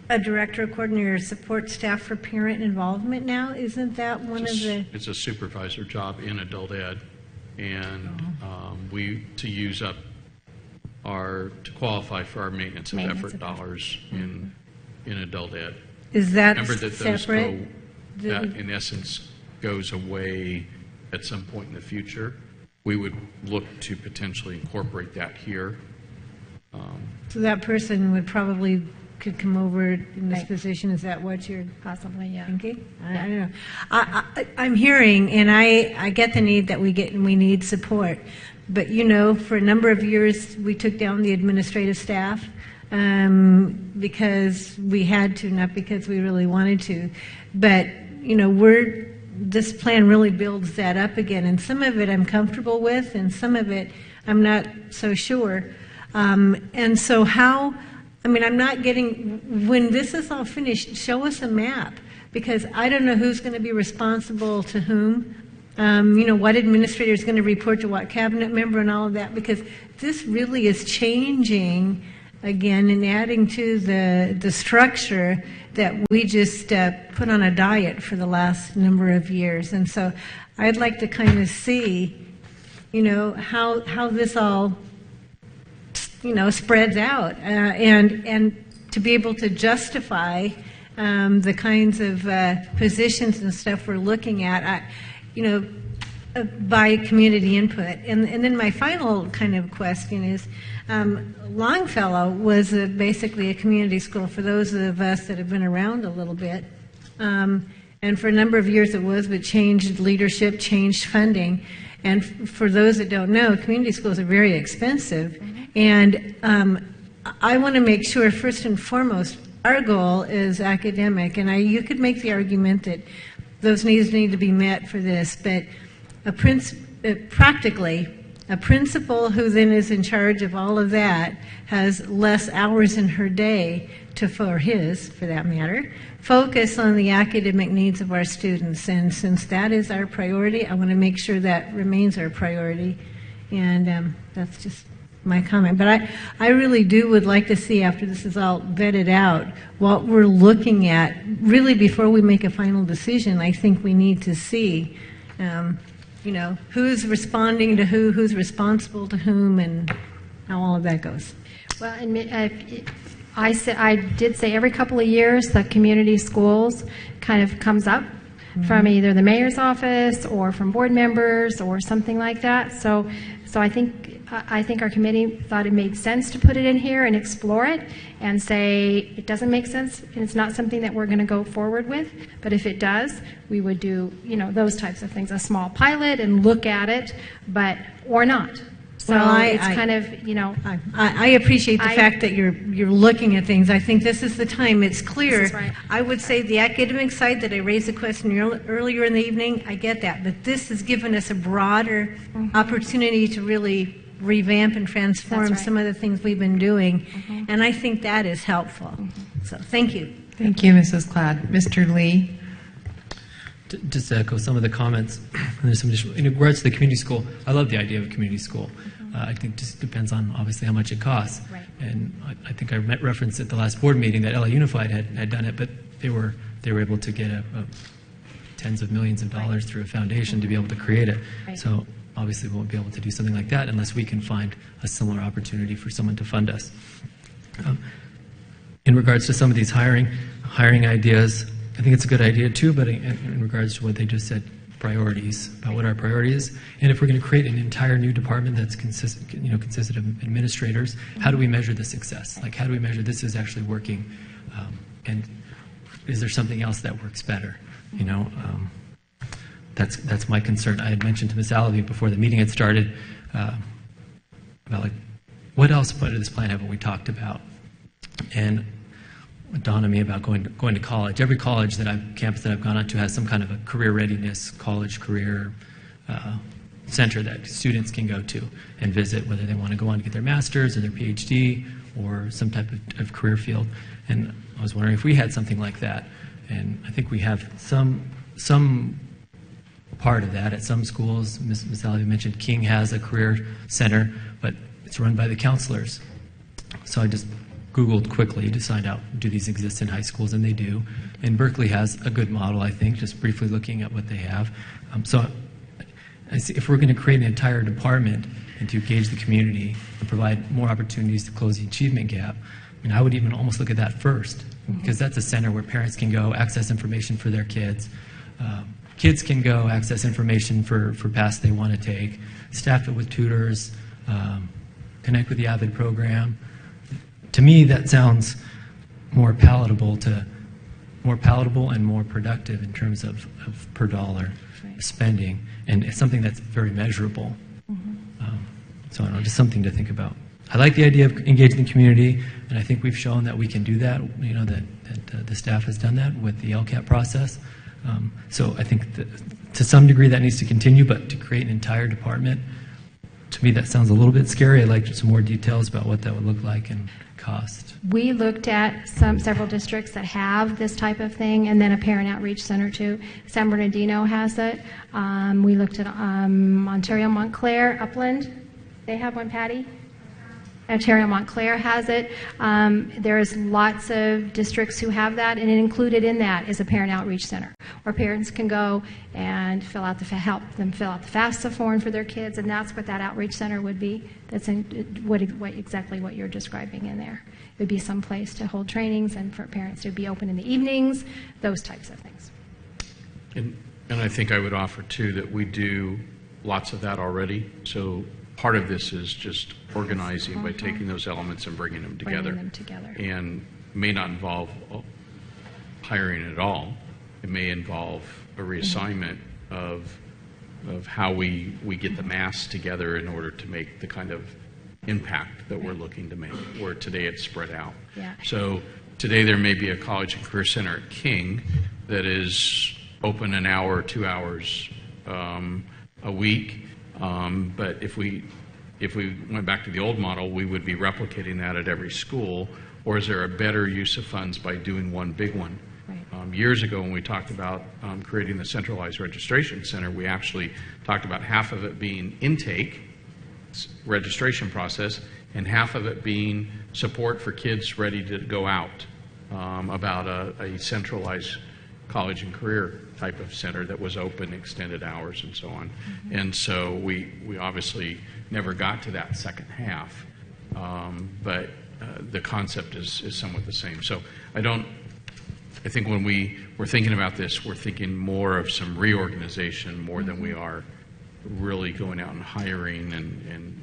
S5: a director, coordinator, support staff for parent involvement now? Isn't that one of the...
S2: It's a supervisor job in adult ed. And to qualify for our maintenance of effort dollars in adult ed.
S5: Is that
S2: Remember that
S5: separate?
S2: that in essence goes away at some point in the future. We would look to potentially incorporate that here.
S5: So that person would probably could come over in this position. Is that what you're
S10: possibly
S5: thinking? I don't know. I'm hearing, and I get the need that we need support. But for a number of years we took down the administrative staff because we had to, not because we really wanted to. But this plan really builds that up again, and some of it I'm comfortable with, and some of it I'm not so sure. And so I'm not getting, when this is all finished, show us a map, because I don't know who's going to be responsible to whom, what administrator is going to report to what cabinet member and all of that, because this really is changing again and adding to the structure that we just put on a diet for the last number of years. And so I'd like to kind of see, how this all spreads out, and to be able to justify the kinds of positions and stuff we're looking at, by community input. And then my final kind of question is, Longfellow was basically a community school for those of us that have been around a little bit. And for a number of years it was, but changed leadership, changed funding. And for those that don't know, community schools are very expensive. And I want to make sure, first and foremost, our goal is academic. And you could make the argument that those needs need to be met for this, but practically, a principal who then is in charge of all of that has less hours in her day for that matter, focus on the academic needs of our students. And since that is our priority, I want to make sure that remains our priority. And that's just my comment. But I really would like to see, after this is all vetted out, what we're looking at. Really, before we make a final decision, I think we need to see who's responding to who's responsible to whom, and how all of that goes.
S10: Well, I did say every couple of years the community schools kind of comes up from either the mayor's office or from board members or something like that. So I think our committee thought it made sense to put it in here and explore it and say it doesn't make sense and it's not something that we're going to go forward with. But if it does, we would do those types of things, a small pilot and look at it, or not. So it's kind of,
S5: I appreciate the fact that you're looking at things. I think this is the time. It's clear.
S10: This is right.
S5: I would say the academic side that I raised the question earlier in the evening, I get that. But this has given us a broader opportunity to really revamp and transform some of the things we've been doing. And I think that is helpful. So thank you.
S1: Thank you, Mrs. Kladd. Mr. Lee?
S7: Just to echo some of the comments, there's some additional, in regards to the community school, I love the idea of a community school. I think it just depends on obviously how much it costs.
S10: Right.
S7: And I think I referenced at the last board meeting that LA Unified had done it, but they were able to get tens of millions of dollars through a foundation to be able to create it.
S10: Right.
S7: So obviously we won't be able to do something like that unless we can find a similar opportunity for someone to fund us. In regards to some of these hiring ideas, I think it's a good idea too, but in regards to what they just said, priorities, about what our priority is, and if we're going to create an entire new department that's consisted of administrators, how do we measure the success? Like, how do we measure this is actually working, and is there something else that works better? That's my concern. I had mentioned to Ms. Allaby before the meeting had started about what else part of this plan haven't we talked about, and it dawned on me about going to college. Every college campus that I've gone on to has some kind of a career readiness, college career center that students can go to and visit, whether they want to go on to get their master's or their PhD or some type of career field. And I was wondering if we had something like that. And I think we have some part of that at some schools. Ms. Allaby mentioned King has a career center, but it's run by the counselors. So I just Googled quickly to find out, do these exist in high schools? And they do. And Berkeley has a good model, I think, just briefly looking at what they have. So I see if we're going to create an entire department and to engage the community and provide more opportunities to close the achievement gap, I would even almost look at that first, because that's a center where parents can go access information for their kids. Kids can go access information for paths they want to take, staff it with tutors, connect with the AVID program. To me, that sounds more palatable and more productive in terms of per dollar spending, and it's something that's very measurable. So I don't know, just something to think about. I like the idea of engaging the community, and I think we've shown that we can do that. That the staff has done that with the LCAP process. So I think that to some degree that needs to continue, but to create an entire department, to me that sounds a little bit scary. I'd like some more details about what that would look like and cost.
S10: We looked at several districts that have this type of thing, and then a parent outreach center too. San Bernardino has it. We looked at Ontario, Montclair, Upland. They have one, Patty? Ontario Montclair has it. There's lots of districts who have that, and included in that is a parent outreach center where parents can go and help them fill out the FAFSA form for their kids, and that's what that outreach center would be. That's exactly what you're describing in there. It would be some place to hold trainings and for parents to be open in the evenings, those types of things.
S2: And I think I would offer, too, that we do lots of that already. So part of this is just organizing by taking those elements and bringing them together. And may not involve hiring at all. It may involve a reassignment of how we get the mass together in order to make the kind of impact that we're looking to make, where today it's spread out.
S10: Yeah.
S2: So today there may be a college and career center at King that is open an hour or 2 hours a week, but if we went back to the old model, we would be replicating that at every school. Or is there a better use of funds by doing one big one? Right. Years ago, when we talked about creating the centralized registration center, we actually talked about half of it being intake, registration process, and half of it being support for kids ready to go out, about a centralized college and career type of center that was open extended hours and so on. Mm-hmm. And so we obviously never got to that second half, but the concept is somewhat the same. So I think when we're thinking about this, we're thinking more of some reorganization more than we are really going out and hiring and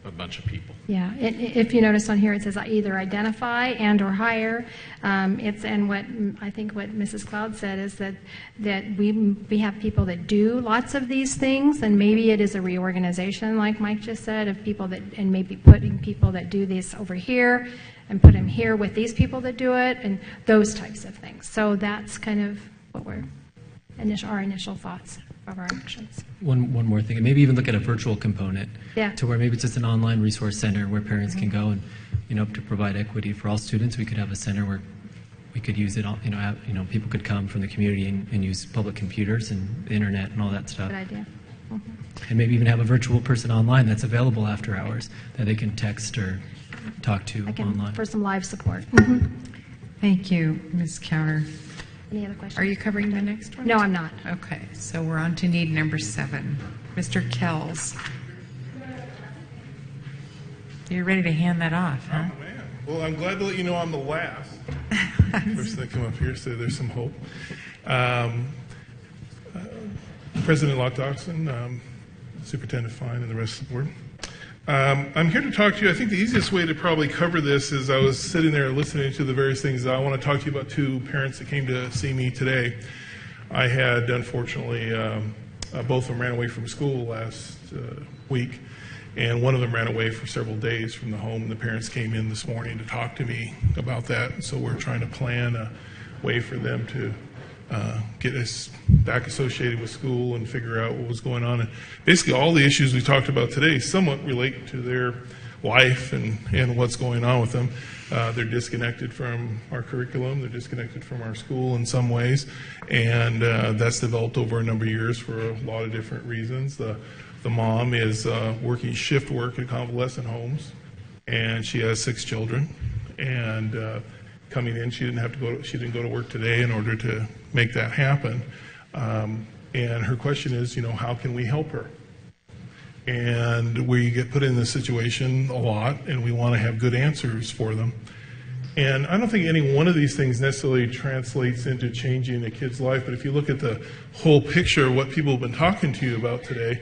S2: a bunch of people.
S10: Yeah, if you notice on here, it says either identify and or hire. And what I think what Mrs. Cloud said is that we have people that do lots of these things, and maybe it is a reorganization, like Mike just said, of people that, and maybe putting people that do this over here and put them here with these people that do it, and those types of things. So that's kind of what our initial thoughts of our actions.
S7: One more thing, and maybe even look at a virtual component,
S10: yeah,
S7: to where maybe it's just an online resource center where parents can go and, to provide equity for all students. We could have a center where we could use it all, people could come from the community and use public computers and the internet and all that stuff.
S10: Good idea. Mm-hmm.
S7: And maybe even have a virtual person online that's available after hours that they can text or talk to online.
S10: For some live support.
S1: Mm-hmm. Thank you, Ms. Counter.
S10: Any other questions?
S1: Are you covering the next one?
S10: No, I'm not.
S1: Okay, so we're on to need number 7. Mr. Kells. You're ready to hand that off, huh?
S12: Oh, man. Well, I'm glad to let you know I'm the last person that come up here, so there's some hope. President Locke Dawson, Superintendent Fine, and the rest of the board. I'm here to talk to you. I think the easiest way to probably cover this is I was sitting there listening to the various things. I want to talk to you about 2 parents that came to see me today. I had, unfortunately, both of them ran away from school last week, and one of them ran away for several days from the home. And the parents came in this morning to talk to me about that. And so we're trying to plan a way for them to get us back associated with school and figure out what was going on. And basically all the issues we talked about today somewhat relate to their life and what's going on with them. They're disconnected from our curriculum. They're disconnected from our school in some ways. And that's developed over a number of years for a lot of different reasons. The mom is working shift work at convalescent homes, and she has 6 children. And coming in, she didn't go to work today in order to make that happen. And her question is, how can we help her? And we get put in this situation a lot, and we want to have good answers for them. And I don't think any one of these things necessarily translates into changing a kid's life, but if you look at the whole picture of what people have been talking to you about today,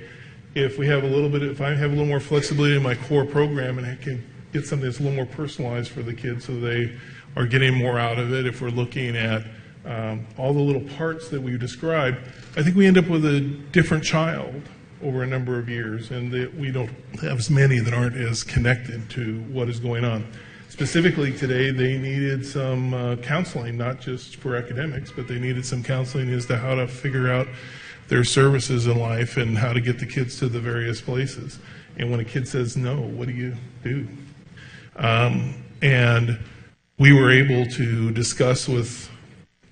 S12: if I have a little more flexibility in my core program and I can get something that's a little more personalized for the kids so they are getting more out of it, if we're looking at all the little parts that we've described, I think we end up with a different child over a number of years, and that we don't have as many that aren't as connected to what is going on. Specifically today, they needed some counseling, not just for academics, but they needed some counseling as to how to figure out their services in life and how to get the kids to the various places. And when a kid says no, what do you do? And we were able to discuss with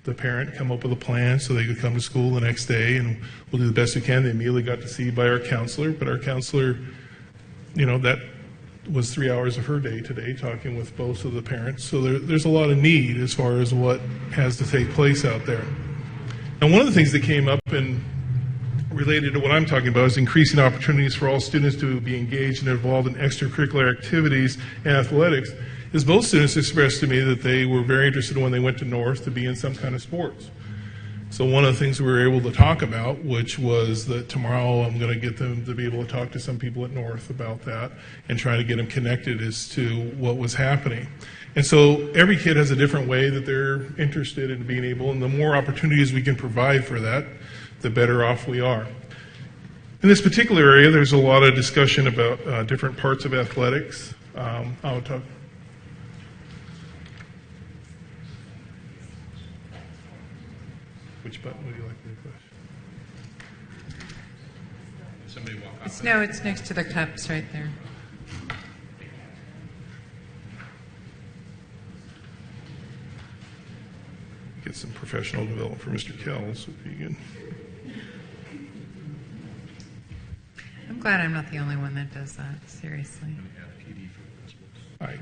S12: the parent, come up with a plan so they could come to school the next day, and we'll do the best we can. They immediately got to see by our counselor, but our counselor, that was 3 hours of her day today talking with both of the parents. So there's a lot of need as far as what has to take place out there. And one of the things that came up and related to what I'm talking about is increasing opportunities for all students to be engaged and involved in extracurricular activities and athletics, is both students expressed to me that they were very interested when they went to North to be in some kind of sports. So one of the things we were able to talk about, which was that tomorrow I'm going to get them to be able to talk to some people at North about that and try to get them connected as to what was happening. And so every kid has a different way that they're interested in being able, and the more opportunities we can provide for that, the better off we are. In this particular area, there's a lot of discussion about different parts of athletics. I'll talk. Which button would you like me to push?
S2: Somebody walk up.
S1: No, it's next to the cups right there.
S12: Get some professional development for Mr. Kells if you can.
S1: I'm glad I'm not the only one that does that, seriously.
S12: I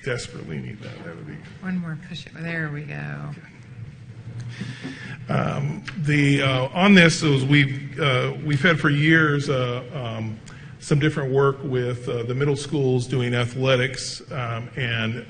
S12: desperately need that. That would be.
S1: One more push it. There we go.
S12: On this, we've had for years some different work with the middle schools doing athletics, and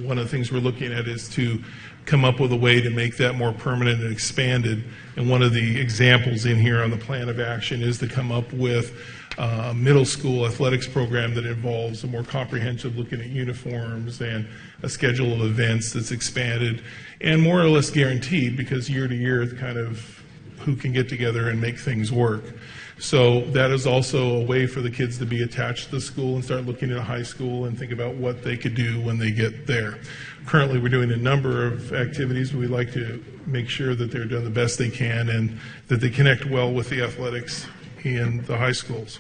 S12: one of the things we're looking at is to come up with a way to make that more permanent and expanded. And one of the examples in here on the plan of action is to come up with a middle school athletics program that involves a more comprehensive looking at uniforms and a schedule of events that's expanded and more or less guaranteed, because year to year it's kind of who can get together and make things work. So that is also a way for the kids to be attached to the school and start looking at a high school and think about what they could do when they get there. Currently we're doing a number of activities, but we'd like to make sure that they're doing the best they can and that they connect well with the athletics in the high schools.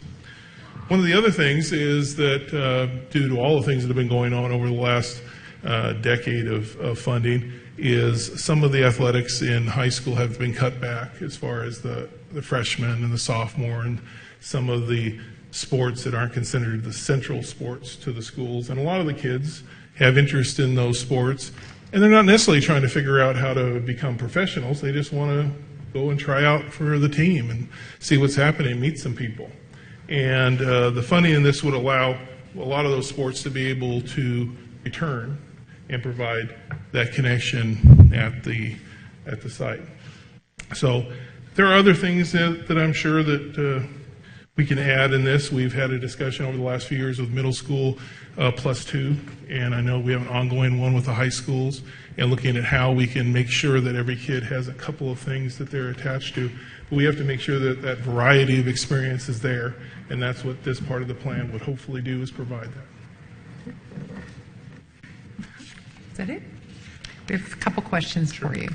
S12: One of the other things is that due to all the things that have been going on over the last decade of funding, is some of the athletics in high school have been cut back as far as the freshmen and the sophomore and some of the sports that aren't considered the central sports to the schools. And a lot of the kids have interest in those sports, and they're not necessarily trying to figure out how to become professionals. They just want to go and try out for the team and see what's happening, meet some people. And the funding in this would allow a lot of those sports to be able to return and provide that connection at the site. So there are other things that I'm sure that we can add in this. We've had a discussion over the last few years with middle school +2, and I know we have an ongoing one with the high schools, and looking at how we can make sure that every kid has a couple of things that they're attached to. But we have to make sure that that variety of experience is there, and that's what this part of the plan would hopefully do, is provide that.
S1: Is that it? We have a couple questions for you.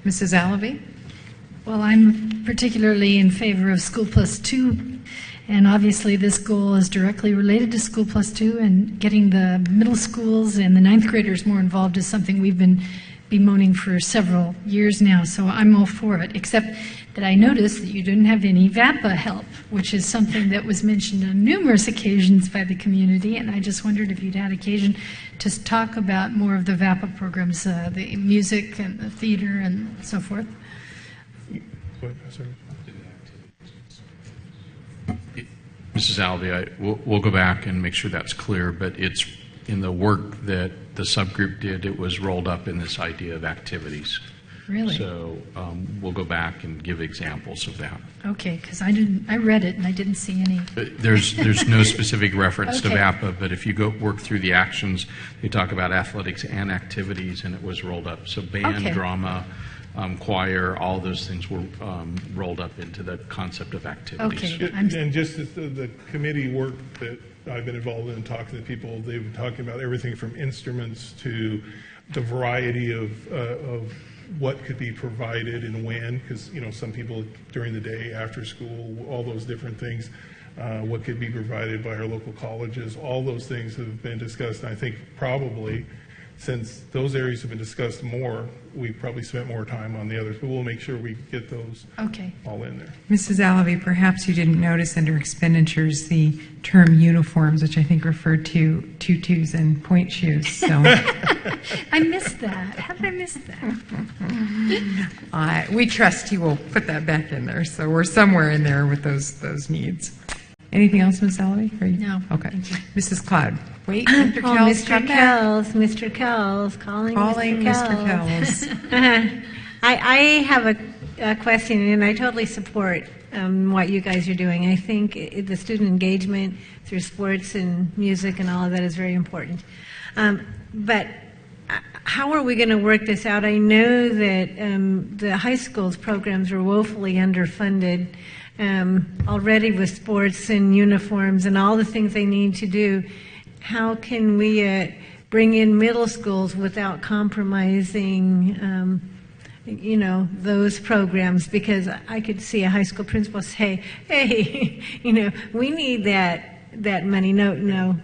S1: Mrs. Allaby?
S6: Well, I'm particularly in favor of School Plus 2, and obviously this goal is directly related to School Plus 2, and getting the middle schools and the ninth graders more involved is something we've been bemoaning for several years now, so I'm all for it, except that I noticed that you didn't have any VAPA help, which is something that was mentioned on numerous occasions by the community, and I just wondered if you'd had occasion to talk about more of the VAPA programs, the music and the theater and so forth.
S2: Mrs. Alvey, we'll go back and make sure that's clear, but it's in the work that the subgroup did, it was rolled up in this idea of activities.
S6: Really?
S2: So we'll go back and give examples of that.
S6: Okay, because I read it and I didn't see any.
S2: There's no specific reference to
S6: Okay.
S2: VAPA, but if you go work through the actions, they talk about athletics and activities, and it was rolled up. So band,
S6: Okay.
S2: drama, choir, all those things were rolled up into the concept of activities.
S6: Okay.
S12: And just as the committee work that I've been involved in talking to people, they've been talking about everything from instruments to the variety of what could be provided and when, because some people during the day, after school, all those different things, what could be provided by our local colleges, all those things have been discussed. And I think probably since those areas have been discussed more, we probably spent more time on the others, but we'll make sure we get those
S6: Okay.
S12: all in there.
S1: Mrs. Alavi, perhaps you didn't notice under expenditures the term uniforms, which I think referred to tutus and point shoes. So
S6: I missed that. How did I miss that?
S1: we trust you will put that back in there. So we're somewhere in there with those needs. Anything else, Ms. Alavi?
S6: No,
S1: Okay.
S6: thank you.
S1: Mrs. Cloud. Wait, Mr.
S5: Oh,
S1: Kells,
S5: Mr.
S1: come back.
S5: Kells, calling
S1: Mr. Kells.
S5: I have a question, and I totally support what you guys are doing. I think the student engagement through sports and music and all of that is very important. But how are we going to work this out? I know that the high school's programs are woefully underfunded already with sports and uniforms and all the things they need to do. How can we bring in middle schools without compromising those programs? Because I could see a high school principal say, hey, we need that money. No,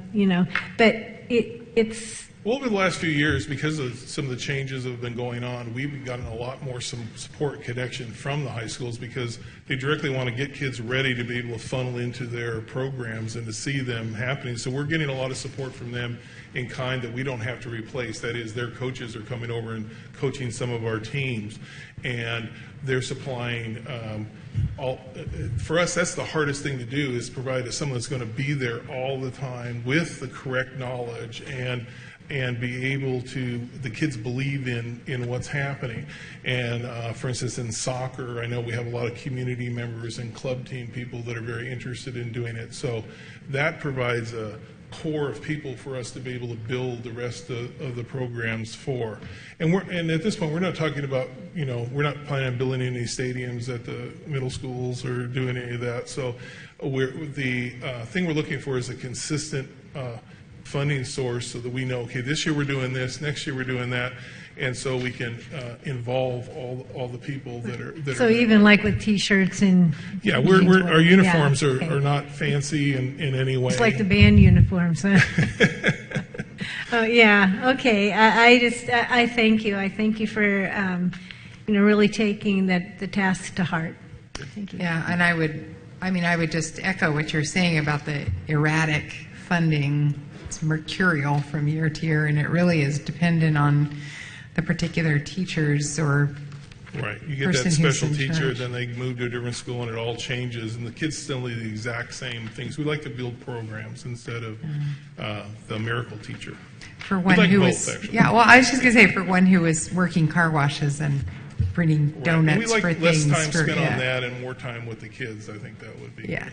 S5: but it's...
S12: Well, over the last few years, because of some of the changes that have been going on, we've gotten a lot more support connection from the high schools because they directly want to get kids ready to be able to funnel into their programs and to see them happening. So we're getting a lot of support from them in kind that we don't have to replace. That is, their coaches are coming over and coaching some of our teams, and they're supplying for us, that's the hardest thing to do, is provide someone that's going to be there all the time with the correct knowledge and be able to, the kids believe in what's happening. And for instance, in soccer, I know we have a lot of community members and club team people that are very interested in doing it. So that provides a core of people for us to be able to build the rest of the programs for. And at this point, we're not talking about, we're not planning on building any stadiums at the middle schools or doing any of that. So the thing we're looking for is a consistent funding source so that we know, okay, this year we're doing this, next year we're doing that, and so we can involve all the people that are.
S5: So even like with T-shirts and...
S12: Yeah, our uniforms are not fancy in any way.
S5: It's like the band uniforms, huh? Oh, yeah, okay. I thank you. I thank you for, really taking the task to heart. Thank you.
S1: Yeah, and I would just echo what you're saying about the erratic funding. It's mercurial from year to year, and it really is dependent on the particular teachers or
S12: right. You get that special teacher, then they move to a different school, and it all changes, and the kids still need the exact same things. We like to build programs instead of the miracle teacher.
S1: For one who was, yeah, well, I was just going to say, for one who was working car washes and bringing donuts
S12: we like
S1: for
S12: less
S1: things.
S12: time spent on that and more time with the kids. I think that would be
S1: yeah.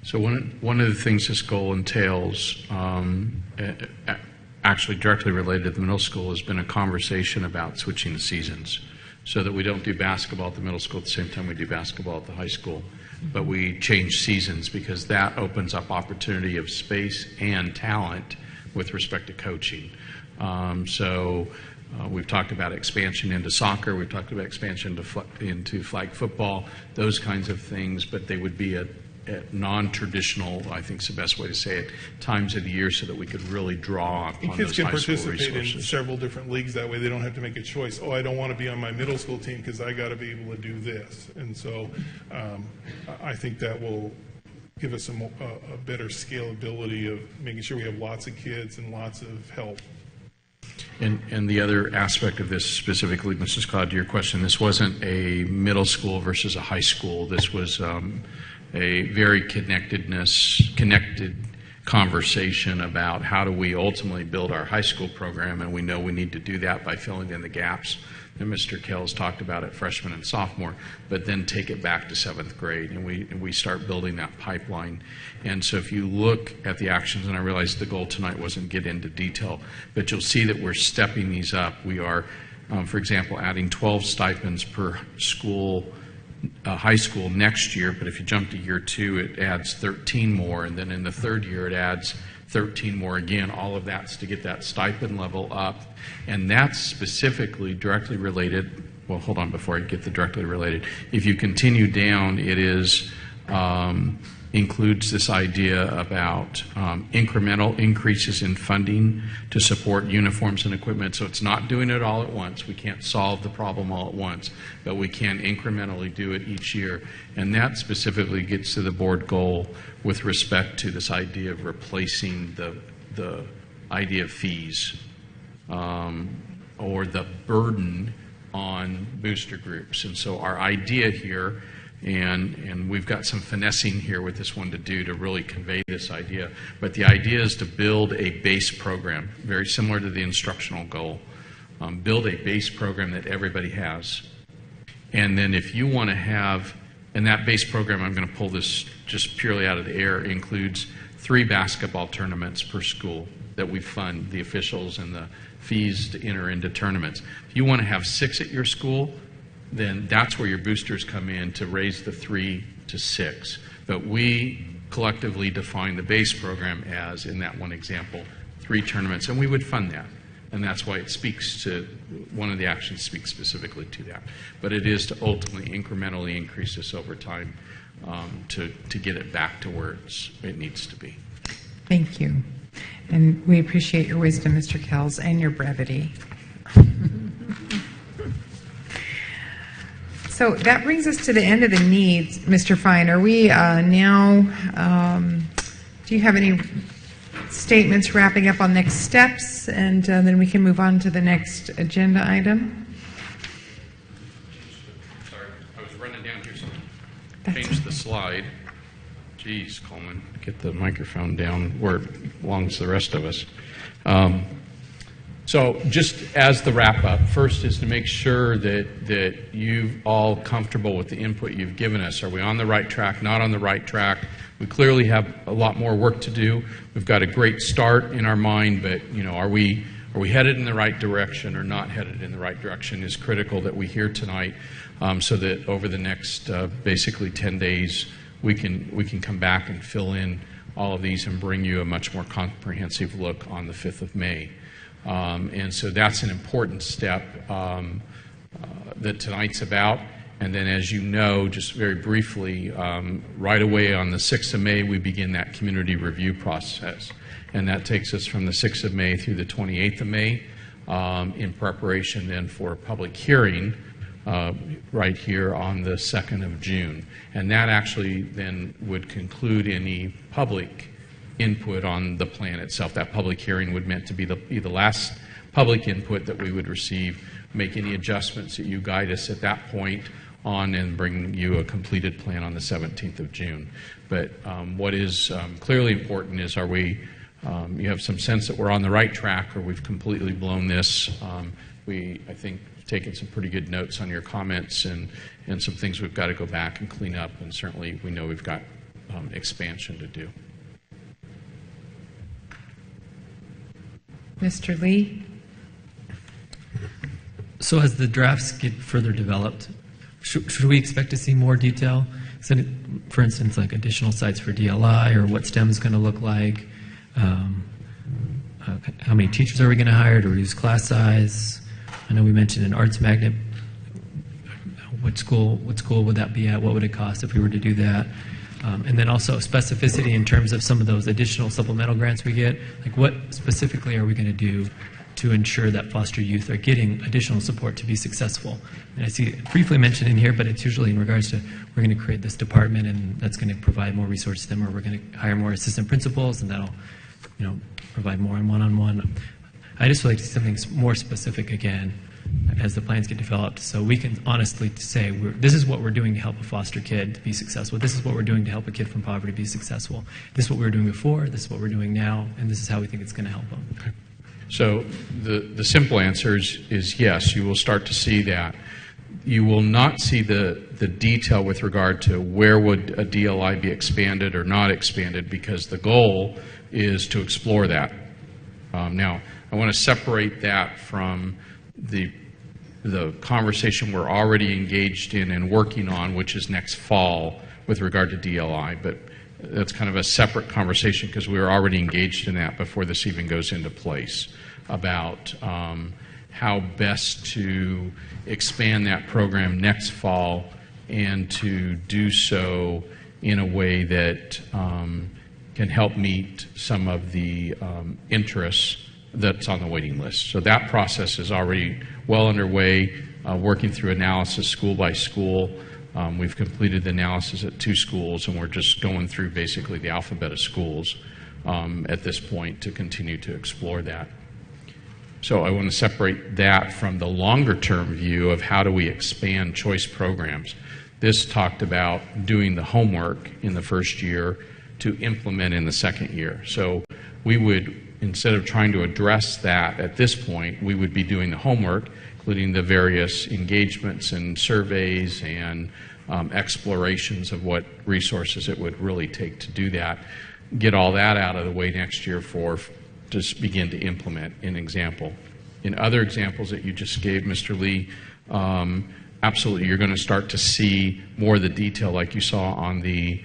S2: So one of the things this goal entails, actually directly related to the middle school, has been a conversation about switching the seasons so that we don't do basketball at the middle school at the same time we do basketball at the high school, but we change seasons because that opens up opportunity of space and talent with respect to coaching. We've talked about expansion into soccer, we've talked about expansion into flag football, those kinds of things, but they would be at non-traditional, I think is the best way to say it, times of the year so that we could really draw upon those high school resources.
S12: Kids can participate in several different leagues that way. They don't have to make a choice. Oh, I don't want to be on my middle school team because I got to be able to do this. And so I think that will give us a better scalability of making sure we have lots of kids and lots of help.
S2: And the other aspect of this, specifically, Mrs. Cloud, to your question, this wasn't a middle school versus a high school. This was a very connected conversation about how do we ultimately build our high school program, and we know we need to do that by filling in the gaps that Mr. Kells talked about at freshman and sophomore, but then take it back to 7th grade, and we start building that pipeline. And so if you look at the actions, and I realize the goal tonight wasn't get into detail, but you'll see that we're stepping these up. We are, for example, adding 12 stipends per school, high school next year, but if you jump to year 2, it adds 13 more, and then in the 3rd year it adds 13 more again. All of that's to get that stipend level up, and that's specifically directly related. Well, hold on before I get the directly related. If you continue down, it is includes this idea about incremental increases in funding to support uniforms and equipment. So it's not doing it all at once. We can't solve the problem all at once, but we can incrementally do it each year. And that specifically gets to the board goal with respect to this idea of replacing the idea of fees or the burden on booster groups. And so our idea here, and we've got some finessing here with this one to do to really convey this idea, but the idea is to build a base program, very similar to the instructional goal. Build a base program that everybody has. And then if you want to have, and that base program, I'm going to pull this just purely out of the air, includes 3 basketball tournaments per school that we fund, the officials and the fees to enter into tournaments. If you want to have 6 at your school, then that's where your boosters come in to raise the 3 to 6. But we collectively define the base program as, in that one example, 3 tournaments, and we would fund that. And that's why it speaks to, one of the actions speaks specifically to that. But it is to ultimately incrementally increase this over time to get it back to where it needs to be.
S1: Thank you. And we appreciate your wisdom, Mr. Kells, and your brevity. So that brings us to the end of the needs, Mr. Fine. Are we now, do you have any statements wrapping up on next steps? And then we can move on to the next agenda item.
S2: Sorry, I was running down here, so change the slide. Geez, Coleman, get the microphone down where it belongs to the rest of us. So just as the wrap-up, first is to make sure that you're all comfortable with the input you've given us. Are we on the right track, not on the right track? We clearly have a lot more work to do. We've got a great start in our mind, but are we headed in the right direction or not headed in the right direction is critical that we hear tonight, so that over the next basically 10 days we can come back and fill in all of these and bring you a much more comprehensive look on the 5th of May. And so that's an important step that tonight's about. And then, as you know, just very briefly, right away on the 6th of May, we begin that community review process. And that takes us from the 6th of May through the 28th of May in preparation then for a public hearing right here on the 2nd of June. And that actually then would conclude any public input on the plan itself. That public hearing would meant to be the last public input that we would receive, make any adjustments that you guide us at that point on, and bring you a completed plan on the 17th of June. But what is clearly important is, are we, you have some sense that we're on the right track, or we've completely blown this. I think, taken some pretty good notes on your comments and some things we've got to go back and clean up, and certainly we know we've got expansion to do.
S1: Mr. Lee?
S7: So as the drafts get further developed, should we expect to see more detail? So, for instance, like additional sites for DLI, or what STEM is going to look like? How many teachers are we going to hire to reduce class size? I know we mentioned an arts magnet. What school would that be at? What would it cost if we were to do that? And then also specificity in terms of some of those additional supplemental grants we get. Like, what specifically are we going to do to ensure that foster youth are getting additional support to be successful? And I see it briefly mentioned in here, but it's usually in regards to, we're going to create this department, and that's going to provide more resources to them, or we're going to hire more assistant principals, and that'll, provide more in one-on-one. I just would like to see something more specific again as the plans get developed, so we can honestly say, this is what we're doing to help a foster kid to be successful. This is what we're doing to help a kid from poverty be successful. This is what we were doing before, this is what we're doing now, and this is how we think it's going to help them.
S2: Okay. So the simple answer is yes, you will start to see that. You will not see the detail with regard to where would a DLI be expanded or not expanded, because the goal is to explore that. Now, I want to separate that from the conversation we're already engaged in and working on, which is next fall with regard to DLI. But that's kind of a separate conversation, because we were already engaged in that before this even goes into place, about how best to expand that program next fall, and to do so in a way that can help meet some of the interests that's on the waiting list. So that process is already well underway, working through analysis school by school. We've completed the analysis at 2 schools, and we're just going through basically the alphabet of schools at this point to continue to explore that. So I want to separate that from the longer-term view of how do we expand choice programs. This talked about doing the homework in the first year to implement in the second year. So we would, instead of trying to address that at this point, we would be doing the homework, including the various engagements and surveys and explorations of what resources it would really take to do that. Get all that out of the way next year for just begin to implement an example. In other examples that you just gave, Mr. Lee, absolutely you're going to start to see more of the detail like you saw on the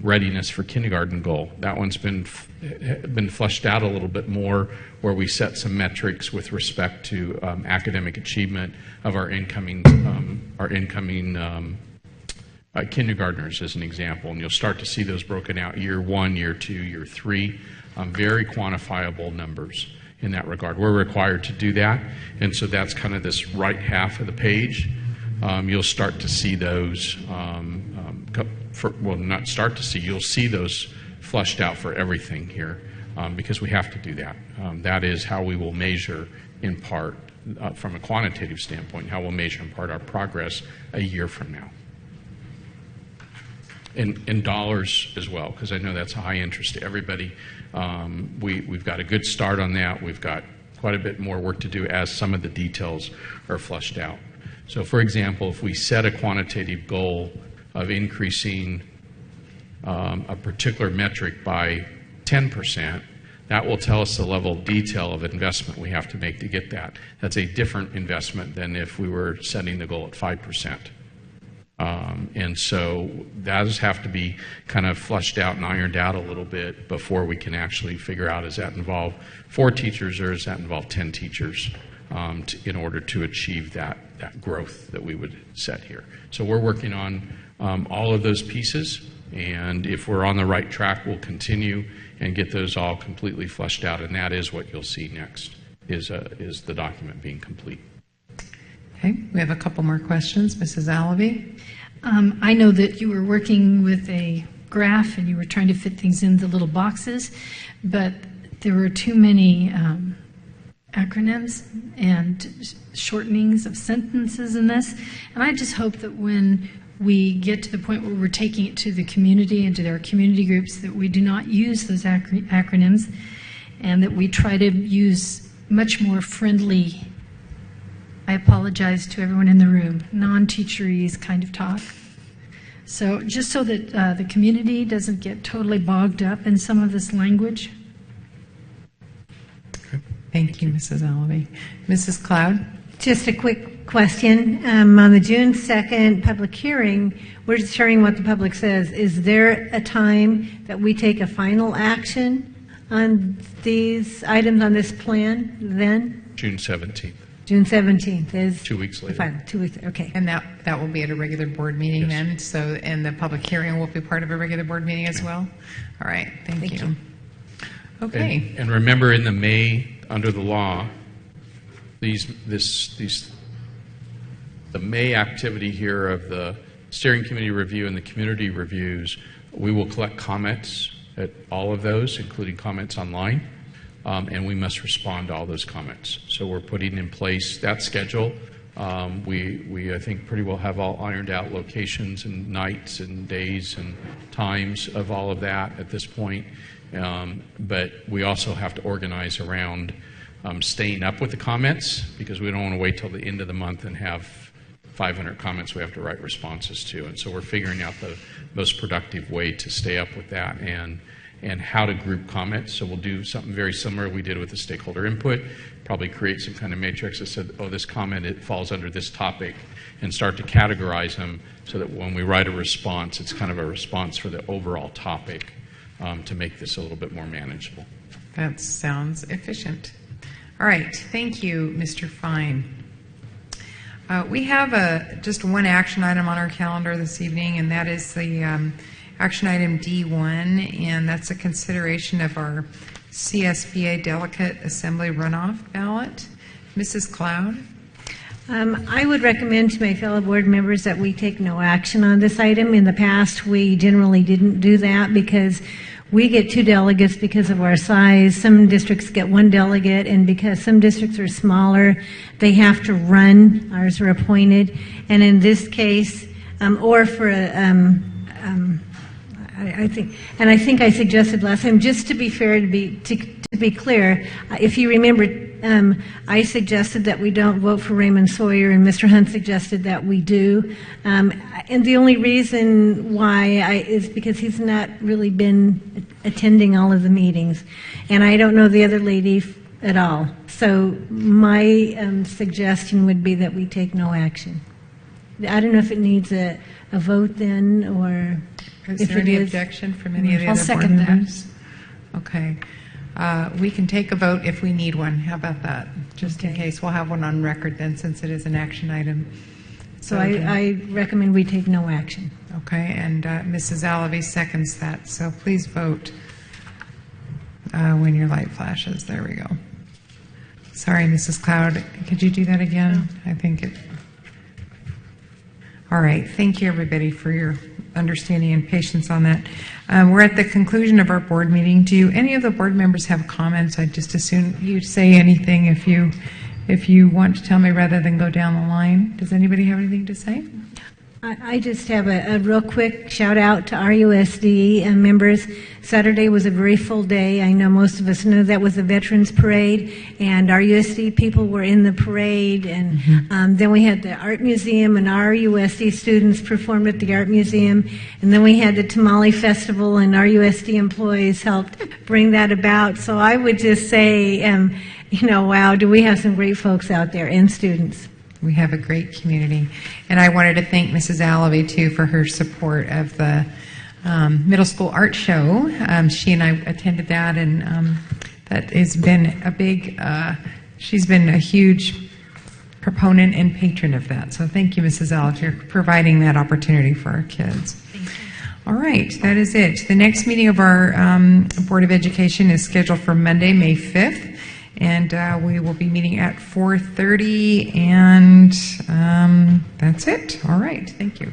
S2: readiness for kindergarten goal. That one's been fleshed out a little bit more, where we set some metrics with respect to academic achievement of our incoming kindergartners as an example, and you'll start to see those broken out year 1, year 2, year 3, very quantifiable numbers in that regard. We're required to do that, and so that's kind of this right half of the page. You'll start to see those, not start to see, you'll see those fleshed out for everything here because we have to do that. That is how we will measure in part, from a quantitative standpoint, how we'll measure in part our progress a year from now. In dollars as well, because I know that's a high interest to everybody. We've got a good start on that. We've got quite a bit more work to do as some of the details are fleshed out. So, for example, if we set a quantitative goal of increasing a particular metric by 10%, that will tell us the level of detail of investment we have to make to get that. That's a different investment than if we were setting the goal at 5%. And so those have to be kind of flushed out and ironed out a little bit before we can actually figure out, does that involve 4 teachers or does that involve 10 teachers in order to achieve that growth that we would set here. So we're working on all of those pieces, and if we're on the right track, we'll continue and get those all completely fleshed out, and that is what you'll see next, is the document being complete.
S1: Okay, we have a couple more questions. Mrs. Alavi?
S6: I know that you were working with a graph and you were trying to fit things in the little boxes, but there were too many acronyms and shortenings of sentences in this. And I just hope that when we get to the point where we're taking it to the community and to their community groups, that we do not use those acronyms and that we try to use much more friendly, I apologize to everyone in the room, non-teacherese kind of talk. So just so that the community doesn't get totally bogged up in some of this language.
S1: Thank you, Mrs. Alavi. Mrs. Cloud?
S5: Just a quick question. On the June 2nd public hearing, we're just hearing what the public says. Is there a time that we take a final action on these items on this plan then?
S2: June 17th.
S5: June 17th is
S2: 2 weeks later.
S5: Final, 2 weeks. Okay.
S1: And that will be at a regular board meeting
S2: Yes.
S1: then. So, and the public hearing will be part of a regular board meeting as well. All right. Thank you. Okay.
S2: And remember, in the May, under the law, the May activity here of the steering committee review and the community reviews, we will collect comments at all of those, including comments online. And we must respond to all those comments. So we're putting in place that schedule. We I think, pretty well have all ironed out locations and nights and days and times of all of that at this point. But we also have to organize around staying up with the comments, because we don't want to wait till the end of the month and have 500 comments we have to write responses to. And so we're figuring out the most productive way to stay up with that and how to group comments. So we'll do something very similar we did with the stakeholder input, probably create some kind of matrix that said, oh, this comment, it falls under this topic, and start to categorize them so that when we write a response, it's kind of a response for the overall topic to make this a little bit more manageable.
S1: That sounds efficient. All right. Thank you, Mr. Fine. We have just one action item on our calendar this evening, and that is the action item D1, and that's a consideration of our CSBA Delegate Assembly runoff ballot. Mrs. Cloud?
S5: I would recommend to my fellow board members that we take no action on this item. In the past, we generally didn't do that because we get 2 delegates because of our size. Some districts get 1 delegate, and because some districts are smaller, they have to run. Ours are appointed. And in this case, or for I think I suggested last time, just to be fair, to be clear, if you remember, I suggested that we don't vote for Raymond Sawyer, and Mr. Hunt suggested that we do. And the only reason why is because he's not really been attending all of the meetings, and I don't know the other lady at all. So my suggestion would be that we take no action. I don't know if it needs a vote then, or
S1: Is
S5: if
S1: there
S5: it
S1: any
S5: is.
S1: objection from any of the
S6: I'll
S1: other board
S6: second that.
S1: members? Okay. We can take a vote if we need one. How about that? Just in
S5: Okay.
S1: case. We'll have one on record then, since it is an action item.
S5: So I recommend we take no action.
S1: Okay, and Mrs. Alavi seconds that, so please vote when your light flashes. There we go. Sorry, Mrs. Cloud, could you do that again? I think it... All right, thank you, everybody, for your understanding and patience on that. We're at the conclusion of our board meeting. Do any of the board members have comments? I'd just assume you say anything if you want to tell me rather than go down the line. Does anybody have anything to say?
S5: I just have a real quick shout out to RUSD members. Saturday was a very full day. I know most of us know that was the Veterans Parade, and RUSD people were in the parade. And then we had the Art Museum, and RUSD students performed at the Art Museum. And then we had the Tamale Festival, and RUSD employees helped bring that about. So I would just say, wow, do we have some great folks out there and students.
S1: We have a great community. And I wanted to thank Mrs. Alavi, too, for her support of the middle school art show. She and I attended that, and that has been a big, she's been a huge proponent and patron of that. So thank you, Mrs. Alavi, for providing that opportunity for our kids. All right, that is it. The next meeting of our Board of Education is scheduled for Monday, May 5th. And we will be meeting at 4:30, and that's it. All right. Thank you.